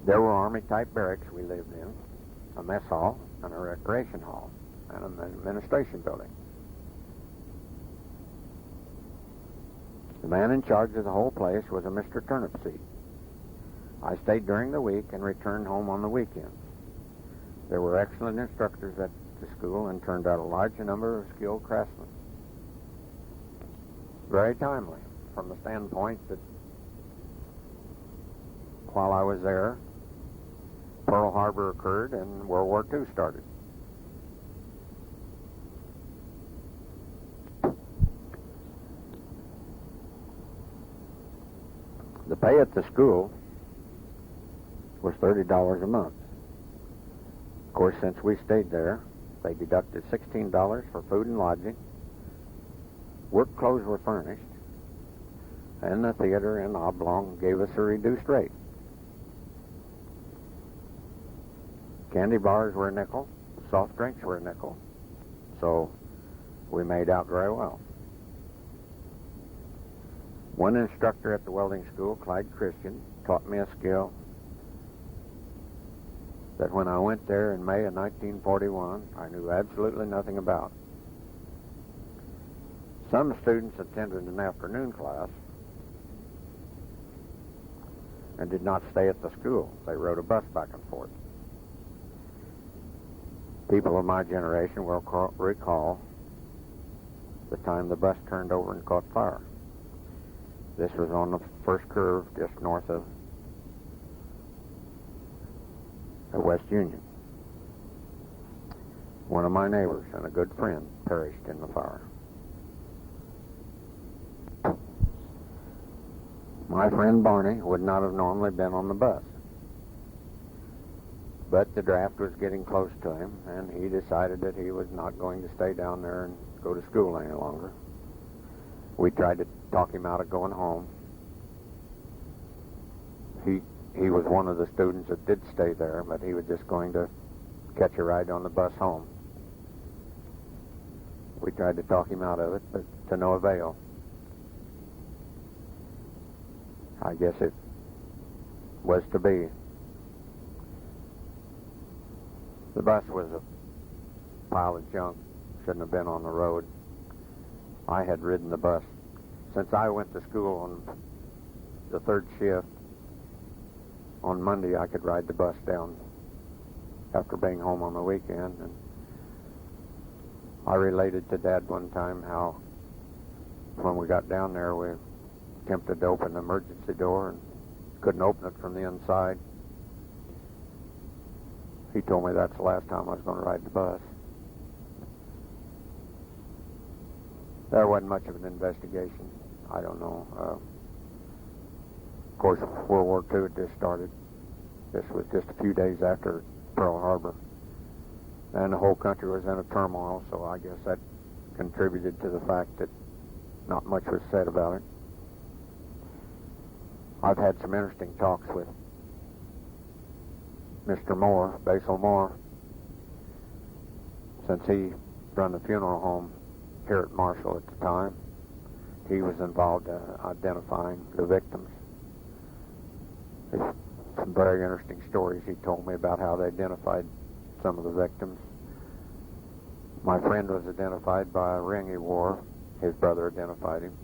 There were Army-type barracks we lived in, a mess hall, and a recreation hall, and an administration building. The man in charge of the whole place was a Mr. Turnipseed. I stayed during the week and returned home on the weekends. There were excellent instructors at the school and turned out a large number of skilled craftsmen. Very timely, from the standpoint that while I was there, Pearl Harbor occurred and World War II started. The pay at the school was $30 a month. Of course, since we stayed there, they deducted $16 for food and lodging. Work clothes were furnished, and the theater in Oblong gave us a reduced rate. Candy bars were a nickel, soft drinks were a nickel, so we made out very well. One instructor at the welding school, Clyde Christian, taught me a skill that when I went there in May of 1941, I knew absolutely nothing about. Some students attended an afternoon class and did not stay at the school. They rode a bus back and forth. People of my generation will recall the time the bus turned over and caught fire. This was on the first curve just north of West Union. One of my neighbors and a good friend perished in the fire. My friend Barney would not have normally been on the bus, but the draft was getting close to him, and he decided that he was not going to stay down there and go to school any longer. We tried to talk him out of going home. He was one of the students that did stay there, but he was just going to catch a ride on the bus home. We tried to talk him out of it, but to no avail. I guess it was to be. The bus was a pile of junk, shouldn't have been on the road. I had ridden the bus. Since I went to school on the third shift, on Monday I could ride the bus down after being home on the weekend. And I related to Dad one time how when we got down there we attempted to open the emergency door and couldn't open it from the inside. He told me that's the last time I was going to ride the bus. There wasn't much of an investigation. I don't know. Of course, World War II had just started. This was just a few days after Pearl Harbor. And the whole country was in a turmoil, so I guess that contributed to the fact that not much was said about it. I've had some interesting talks with Mr. Moore, Basil Moore, since he run the funeral home here at Marshall at the time. He was involved in identifying the victims. There's some very interesting stories he told me about how they identified some of the victims. My friend was identified by a ring he wore. His brother identified him.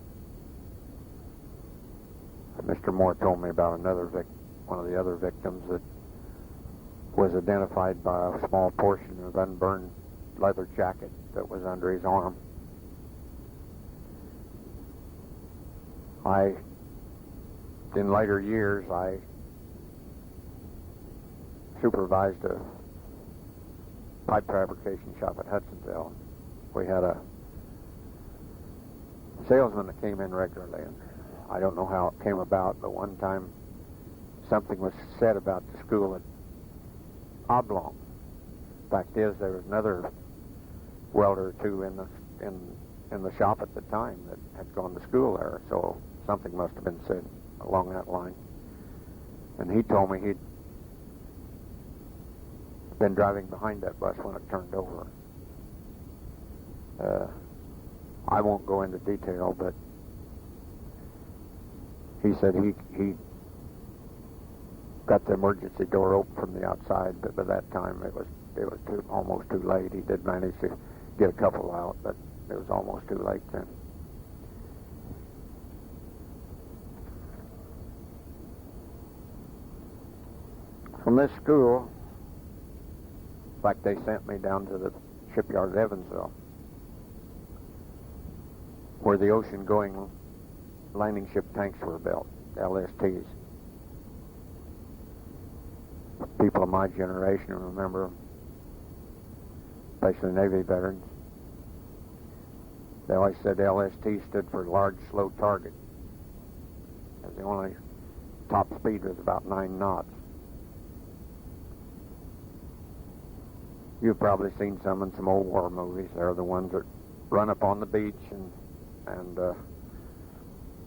Mr. Moore told me about one of the other victims that was identified by a small portion of unburned leather jacket that was under his arm. In later years, I supervised a pipe fabrication shop at Hudsonville. We had a salesman that came in regularly, and I don't know how it came about, but one time something was said about the school at Oblong. Fact is, there was another welder or two in in the shop at the time that had gone to school there, so something must have been said along that line. And he told me he'd been driving behind that bus when it turned over. I won't go into detail, but he said he got the emergency door open from the outside, but by that time it was almost too late. He did manage to get a couple out, but it was almost too late then. From this school, in fact, they sent me down to the shipyard at Evansville, where the ocean-going landing ship tanks were built, LSTs. People of my generation remember, especially Navy veterans, they always said LST stood for Large Slow Target. The only top speed was about 9 knots. You've probably seen some in some old war movies. They're the ones that run up on the beach and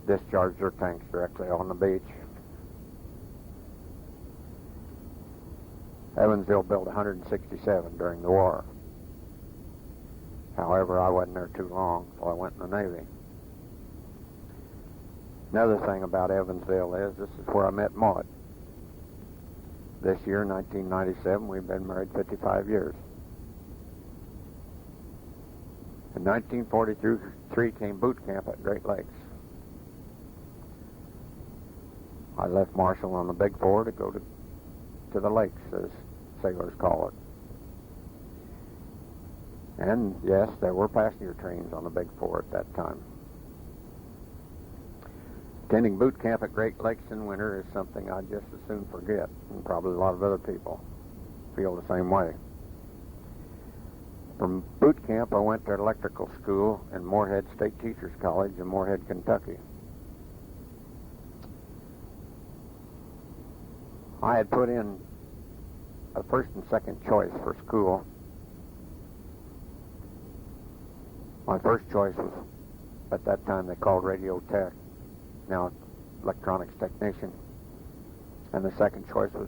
discharge their tanks directly on the beach. Evansville built 167 during the war. However, I wasn't there too long, so I went in the Navy. Another thing about Evansville is this is where I met Maud. This year, 1997, we've been married 55 years. In 1943 came boot camp at Great Lakes. I left Marshall on the Big Four to go to the lakes, as sailors call it. And yes, there were passenger trains on the Big Four at that time. Attending boot camp at Great Lakes in winter is something I'd just as soon forget, and probably a lot of other people feel the same way. From boot camp, I went to electrical school in Moorhead State Teachers College in Moorhead, Kentucky. I had put in a first and second choice for school. My first choice was, at that time they called radio tech, now electronics technician, and the second choice was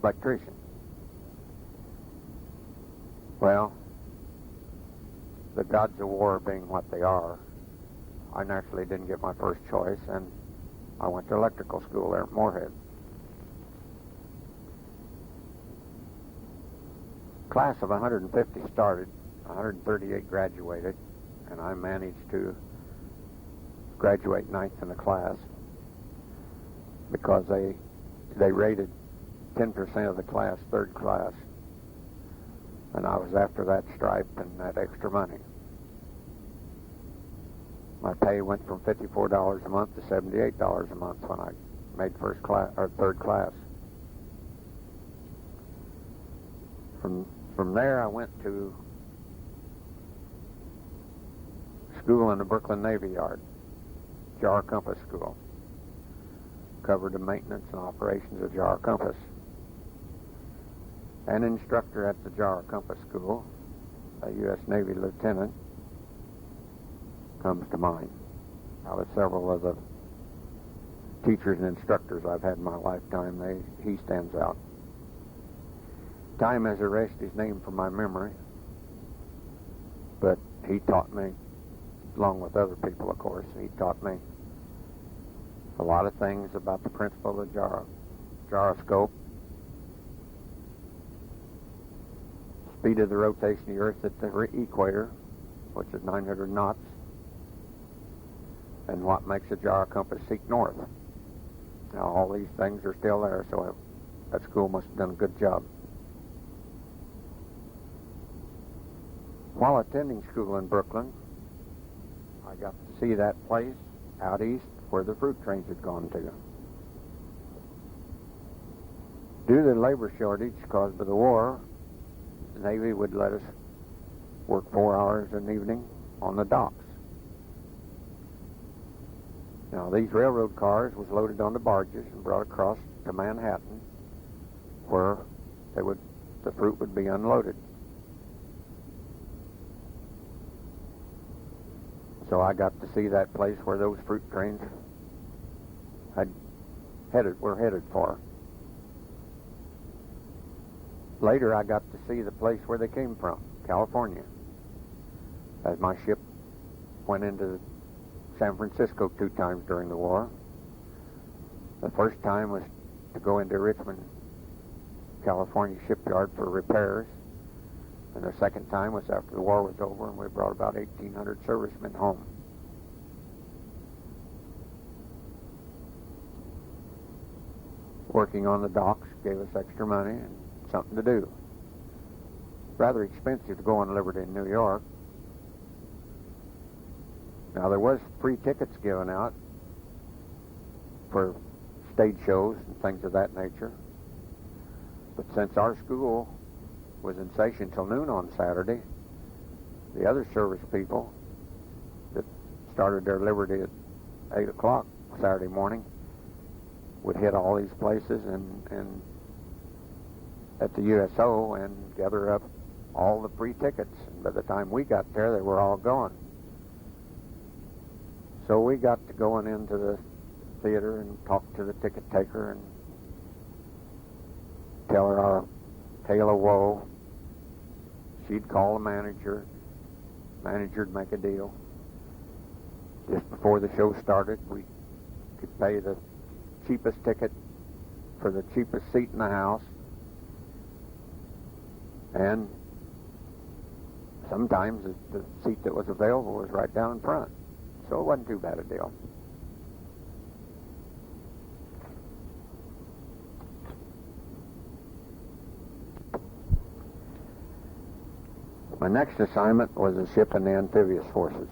electrician. Well, the gods of war being what they are, I naturally didn't get my first choice, and I went to electrical school there at Moorhead. Class of 150 started, 138 graduated, and I managed to graduate ninth in the class because they rated 10% of the class third class, and I was after that stripe and that extra money. My pay went from $54 a month to $78 a month when I made first class or third class. From there, I went to school in the Brooklyn Navy Yard, Jar Compass School. Covered the maintenance and operations of Jar Compass. An instructor at the Jar Compass School, a U.S. Navy lieutenant, comes to mind. Out of several of the teachers and instructors I've had in my lifetime, he stands out. Time has erased his name from my memory, but he taught me, along with other people, of course, he taught me a lot of things about the principle of the gyroscope, speed of the rotation of the Earth at the equator, which is 900 knots, and what makes a gyro compass seek north. Now, all these things are still there, so that school must have done a good job. While attending school in Brooklyn, I got to see that place out east where the fruit trains had gone to. Due to the labor shortage caused by the war, the Navy would let us work 4 hours an evening on the docks. Now, these railroad cars was loaded onto barges and brought across to Manhattan, where the fruit would be unloaded. So I got to see that place where those fruit trains were headed for. Later, I got to see the place where they came from, California, as my ship went into San Francisco 2 times during the war. The first time was to go into Richmond, California shipyard for repairs, and the second time was after the war was over, and we brought about 1,800 servicemen home. Working on the docks gave us extra money and something to do. Rather expensive to go on Liberty in New York. Now, there was free tickets given out for stage shows and things of that nature. But since our school was in session till noon on Saturday, the other service people that started their Liberty at 8 o'clock Saturday morning would hit all these places and at the USO and gather up all the free tickets. And by the time we got there, they were all gone. So we got to going into the theater and talk to the ticket taker and tell her our tale of woe. She'd call the manager. Manager'd make a deal. Just before the show started, we could pay the cheapest ticket for the cheapest seat in the house. And sometimes the seat that was available was right down in front. So it wasn't too bad a deal. My next assignment was a ship in the amphibious forces.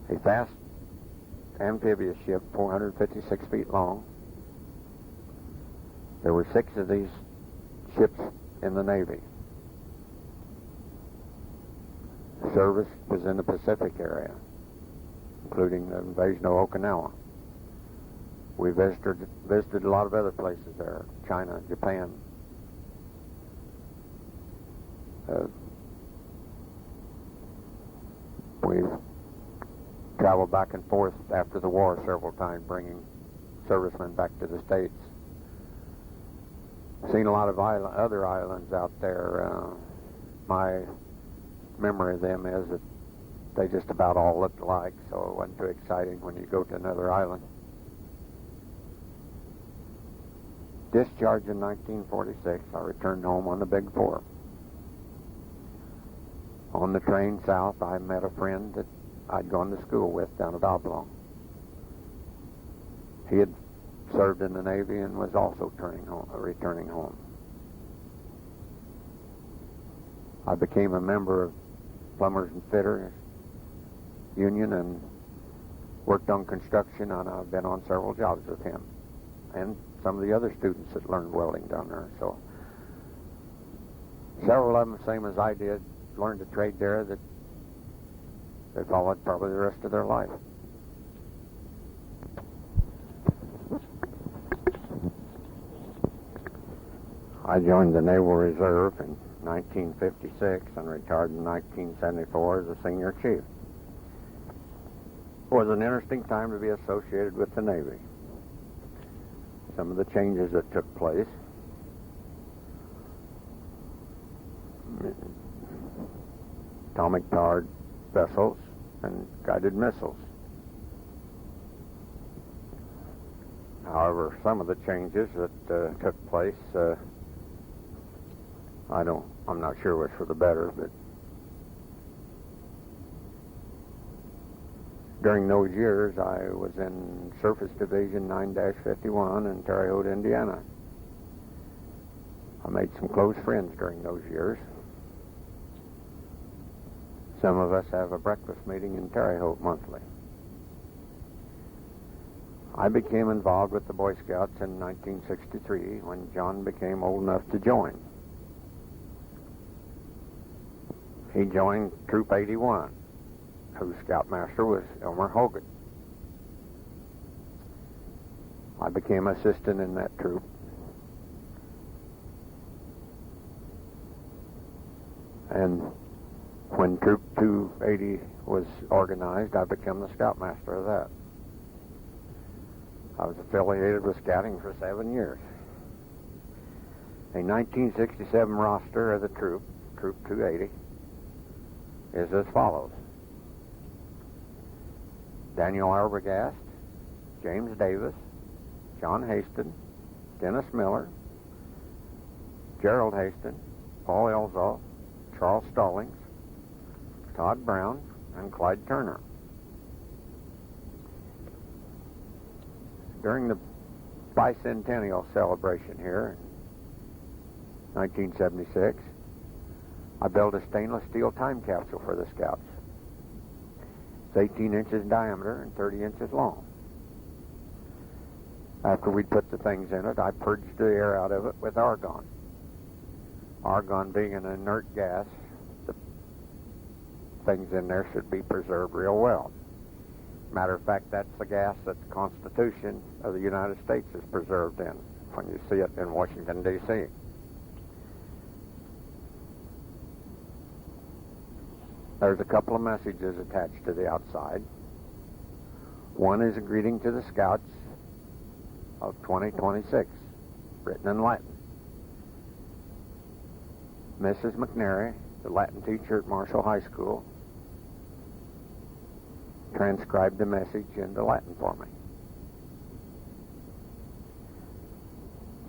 A fast amphibious ship, 456 feet long. There were 6 of these ships in the Navy. The service was in the Pacific area, including the invasion of Okinawa. We visited a lot of other places there, China, Japan. We've traveled back and forth after the war several times, bringing servicemen back to the States. Seen a lot of other islands out there. My memory of them is that they just about all looked alike, so it wasn't too exciting when you go to another island. Discharged in 1946, I returned home on the Big 4. On the train south, I met a friend that I'd gone to school with down at Oblong. He had served in the Navy and was also returning home. I became a member of Plumbers and Fitters Union and worked on construction, and I've been on several jobs with him and some of the other students that learned welding down there. So several of them, same as I did, learned a trade there that they followed probably the rest of their life. I joined the Naval Reserve in 1956 and retired in 1974 as a senior chief. It was an interesting time to be associated with the Navy. Some of the changes that took place. Atomic-powered vessels and guided missiles. However, some of the changes that took place, I'm not sure was for the better, but during those years, I was in Surface Division 9-51 in Terre Haute, Indiana. I made some close friends during those years. Some of us have a breakfast meeting in Terre Haute monthly. I became involved with the Boy Scouts in 1963 when John became old enough to join. He joined Troop 81, whose scoutmaster was Elmer Hogan. I became assistant in that troop. And when Troop 280 was organized, I became the scoutmaster of that. I was affiliated with scouting for 7 years. A 1967 roster of the Troop 280, is as follows: Daniel Arbogast, James Davis, John Hasten, Dennis Miller, Gerald Hasten, Paul Elzoff, Charles Stallings, Todd Brown, and Clyde Turner. During the bicentennial celebration here in 1976, I built a stainless steel time capsule for the Scouts. It's 18 inches in diameter and 30 inches long. After we put the things in it, I purged the air out of it with argon. Argon being an inert gas, the things in there should be preserved real well. Matter of fact, that's the gas that the Constitution of the United States is preserved in when you see it in Washington, D.C. There's a couple of messages attached to the outside. One is a greeting to the Scouts of 2026, written in Latin. Mrs. McNary, the Latin teacher at Marshall High School, transcribed the message into Latin for me.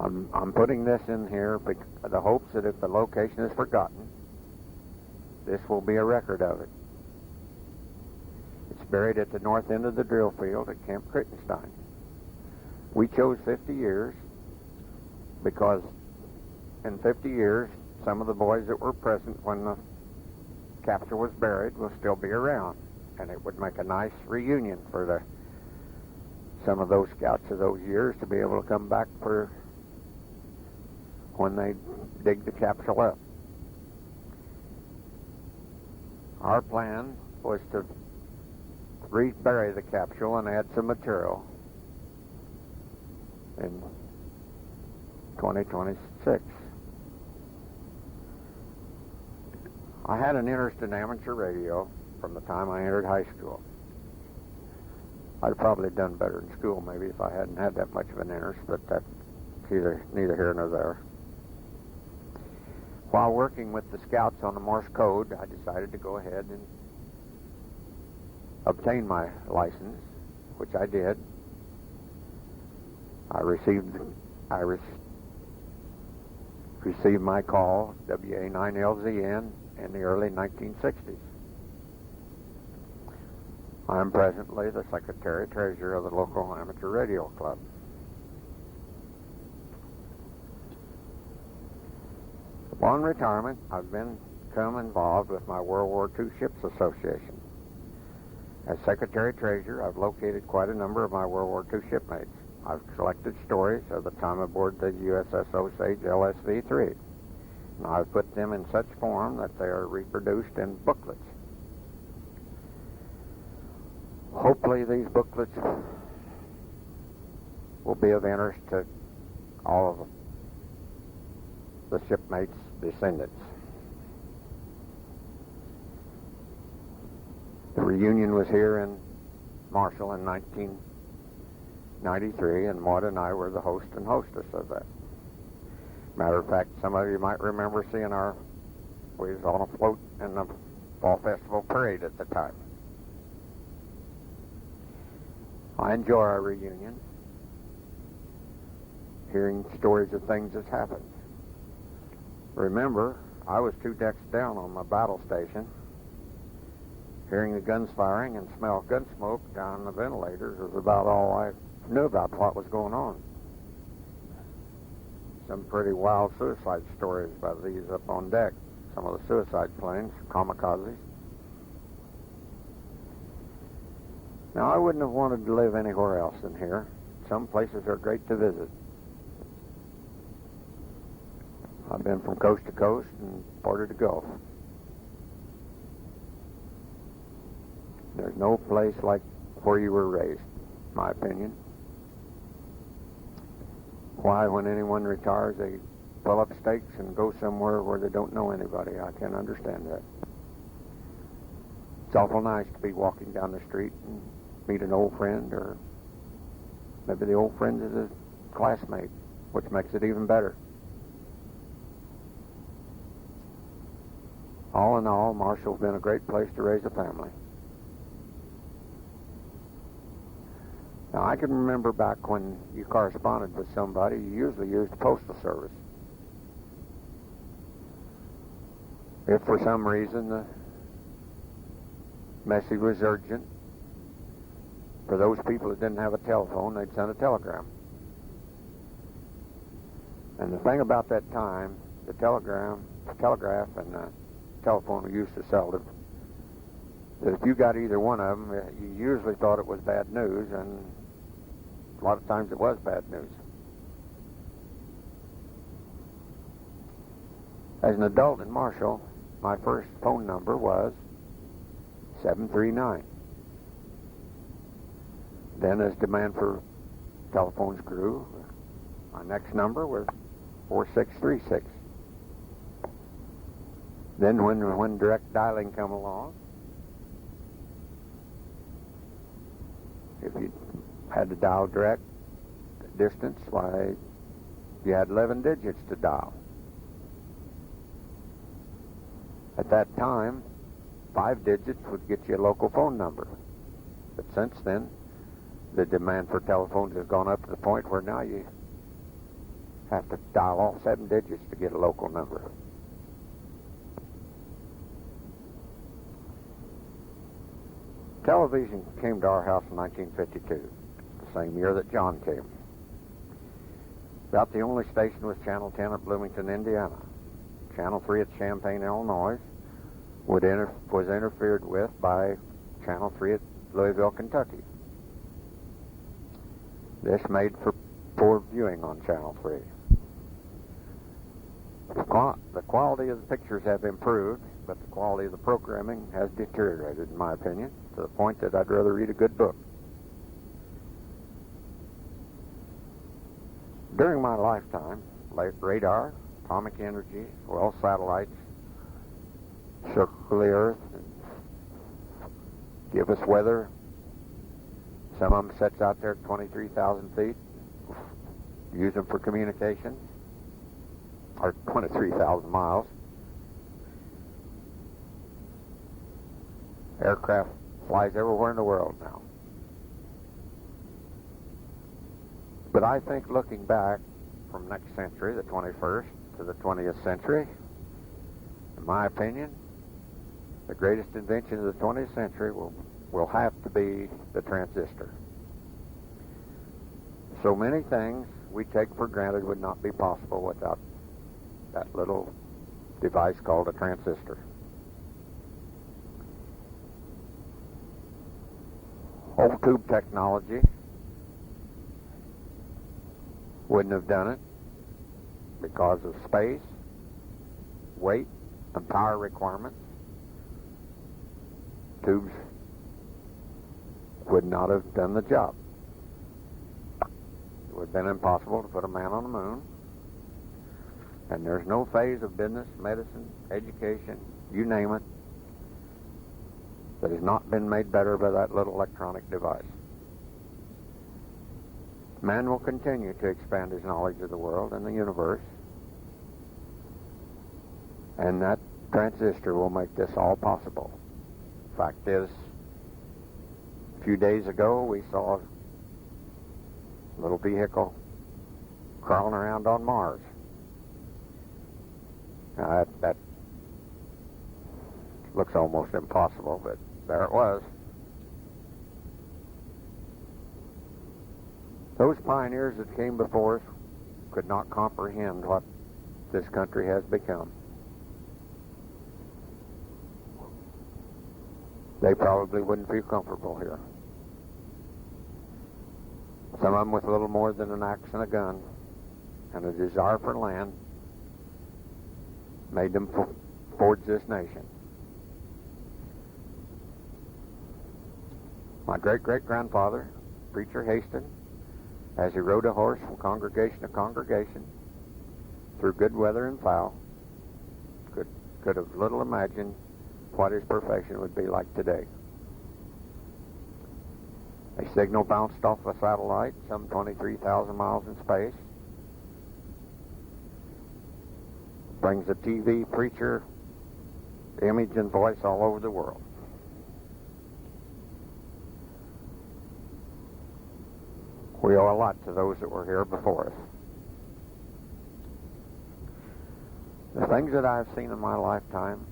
I'm putting this in here with the hopes that if the location is forgotten, this will be a record of it. It's buried at the north end of the drill field at Camp Crittenstein. We chose 50 years because in 50 years, some of the boys that were present when the capsule was buried will still be around, and it would make a nice reunion for some of those Scouts of those years to be able to come back for when they dig the capsule up. Our plan was to rebury the capsule and add some material in 2026. I had an interest in amateur radio from the time I entered high school. I'd probably done better in school maybe if I hadn't had that much of an interest, but that's neither here nor there. While working with the Scouts on the Morse code, I decided to go ahead and obtain my license, which I did. I received my call, WA9LZN, in the early 1960s. I am presently the Secretary-Treasurer of the local amateur radio club. Upon retirement, I've become involved with my World War II Ships Association. As Secretary-Treasurer, I've located quite a number of my World War II shipmates. I've collected stories of the time aboard the USS Osage LSV-3. And I've put them in such form that they are reproduced in booklets. Hopefully these booklets will be of interest to all of the shipmates' descendants. The reunion was here in Marshall in 1993, and Maud and I were the host and hostess of that. Matter of fact, some of you might remember seeing we was on a float in the Fall Festival Parade at the time. I enjoy our reunion, hearing stories of things that's happened. Remember, I was 2 decks down on my battle station. Hearing the guns firing and smell gun smoke down the ventilators was about all I knew about what was going on. Some pretty wild suicide stories by these up on deck. Some of the suicide planes, kamikazes. Now, I wouldn't have wanted to live anywhere else than here. Some places are great to visit. I've been from coast to coast and border to Gulf. There's no place like where you were raised, in my opinion. Why, when anyone retires, they pull up stakes and go somewhere where they don't know anybody. I can't understand that. It's awful nice to be walking down the street and meet an old friend, or maybe the old friend is a classmate, which makes it even better. All in all, Marshall's been a great place to raise a family. Now, I can remember back when you corresponded with somebody, you usually used the postal service. If for some reason the message was urgent, for those people that didn't have a telephone, they'd send a telegram. And the thing about that time, the telegraph and the telephone were used so seldom, that if you got either one of them, you usually thought it was bad news, and a lot of times it was bad news. As an adult in Marshall, my first phone number was 739. Then as demand for telephones grew, my next number was 4636. Then when direct dialing come along, if you had to dial direct distance, why, you had 11 digits to dial. At that time, 5 digits would get you a local phone number. But since then, the demand for telephones has gone up to the point where now you have to dial all 7 digits to get a local number. Television came to our house in 1952, the same year that John came. About the only station was Channel 10 at Bloomington, Indiana. Channel 3 at Champaign, Illinois was interfered with by Channel 3 at Louisville, Kentucky. This made for poor viewing on Channel 3. The quality of the pictures have improved, but the quality of the programming has deteriorated, in my opinion, to the point that I'd rather read a good book. During my lifetime, radar, atomic energy, well, satellites circle the Earth and give us weather. Some of them sets out there at 23,000 feet. Use them for communication, or 23,000 miles. Aircraft flies everywhere in the world now. But I think looking back from next century, the 21st, to the 20th century, in my opinion, the greatest invention of the 20th century will have to be the transistor. So many things we take for granted would not be possible without that little device called a transistor. Old tube technology wouldn't have done it because of space, weight, and power requirements. Tubes would not have done the job. It would have been impossible to put a man on the moon. And there's no phase of business, medicine, education, you name it, that has not been made better by that little electronic device. Man will continue to expand his knowledge of the world and the universe, and that transistor will make this all possible. Fact is, a few days ago we saw a little vehicle crawling around on Mars. Now that looks almost impossible, but there it was. Those pioneers that came before us could not comprehend what this country has become. They probably wouldn't feel comfortable here. Some of them with little more than an axe and a gun and a desire for land made them forge this nation. My great-great-grandfather, Preacher Hasten, as he rode a horse from congregation to congregation, through good weather and foul, could have little imagined what his profession would be like today. A signal bounced off a satellite some 23,000 miles in space, brings a TV preacher image and voice all over the world. We owe a lot to those that were here before us. The things that I've seen in my lifetime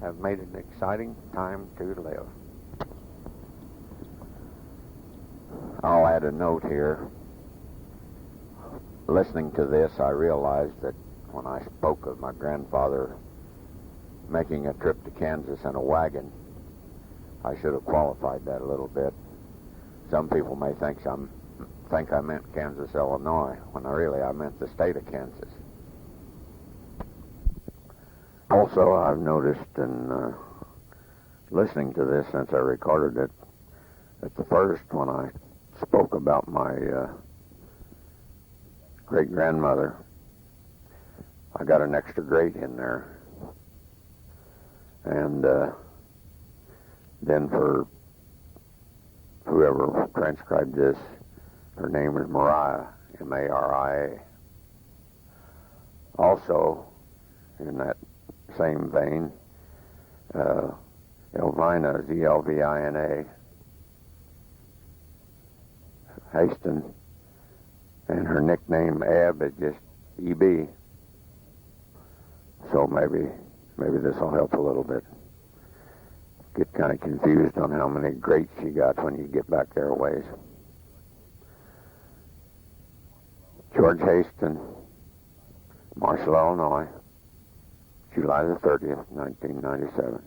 have made it an exciting time to live. I'll add a note here. Listening to this, I realized that when I spoke of my grandfather making a trip to Kansas in a wagon, I should have qualified that a little bit. Some people may think I meant Kansas, Illinois, when I meant the state of Kansas. Also, I've noticed in listening to this since I recorded it, at the first, when I spoke about my great-grandmother, I got an extra great in there. And then for whoever transcribed this, her name is Mariah, M-A-R-I-A. Also, in that same vein, Elvina is E-L-V-I-N-A. Hasten, and her nickname Ab is just E-B. So maybe this will help a little bit. Get kind of confused on how many greats she got when you get back there a ways. George Hasten, Marshall, Illinois, July the 30th, 1997.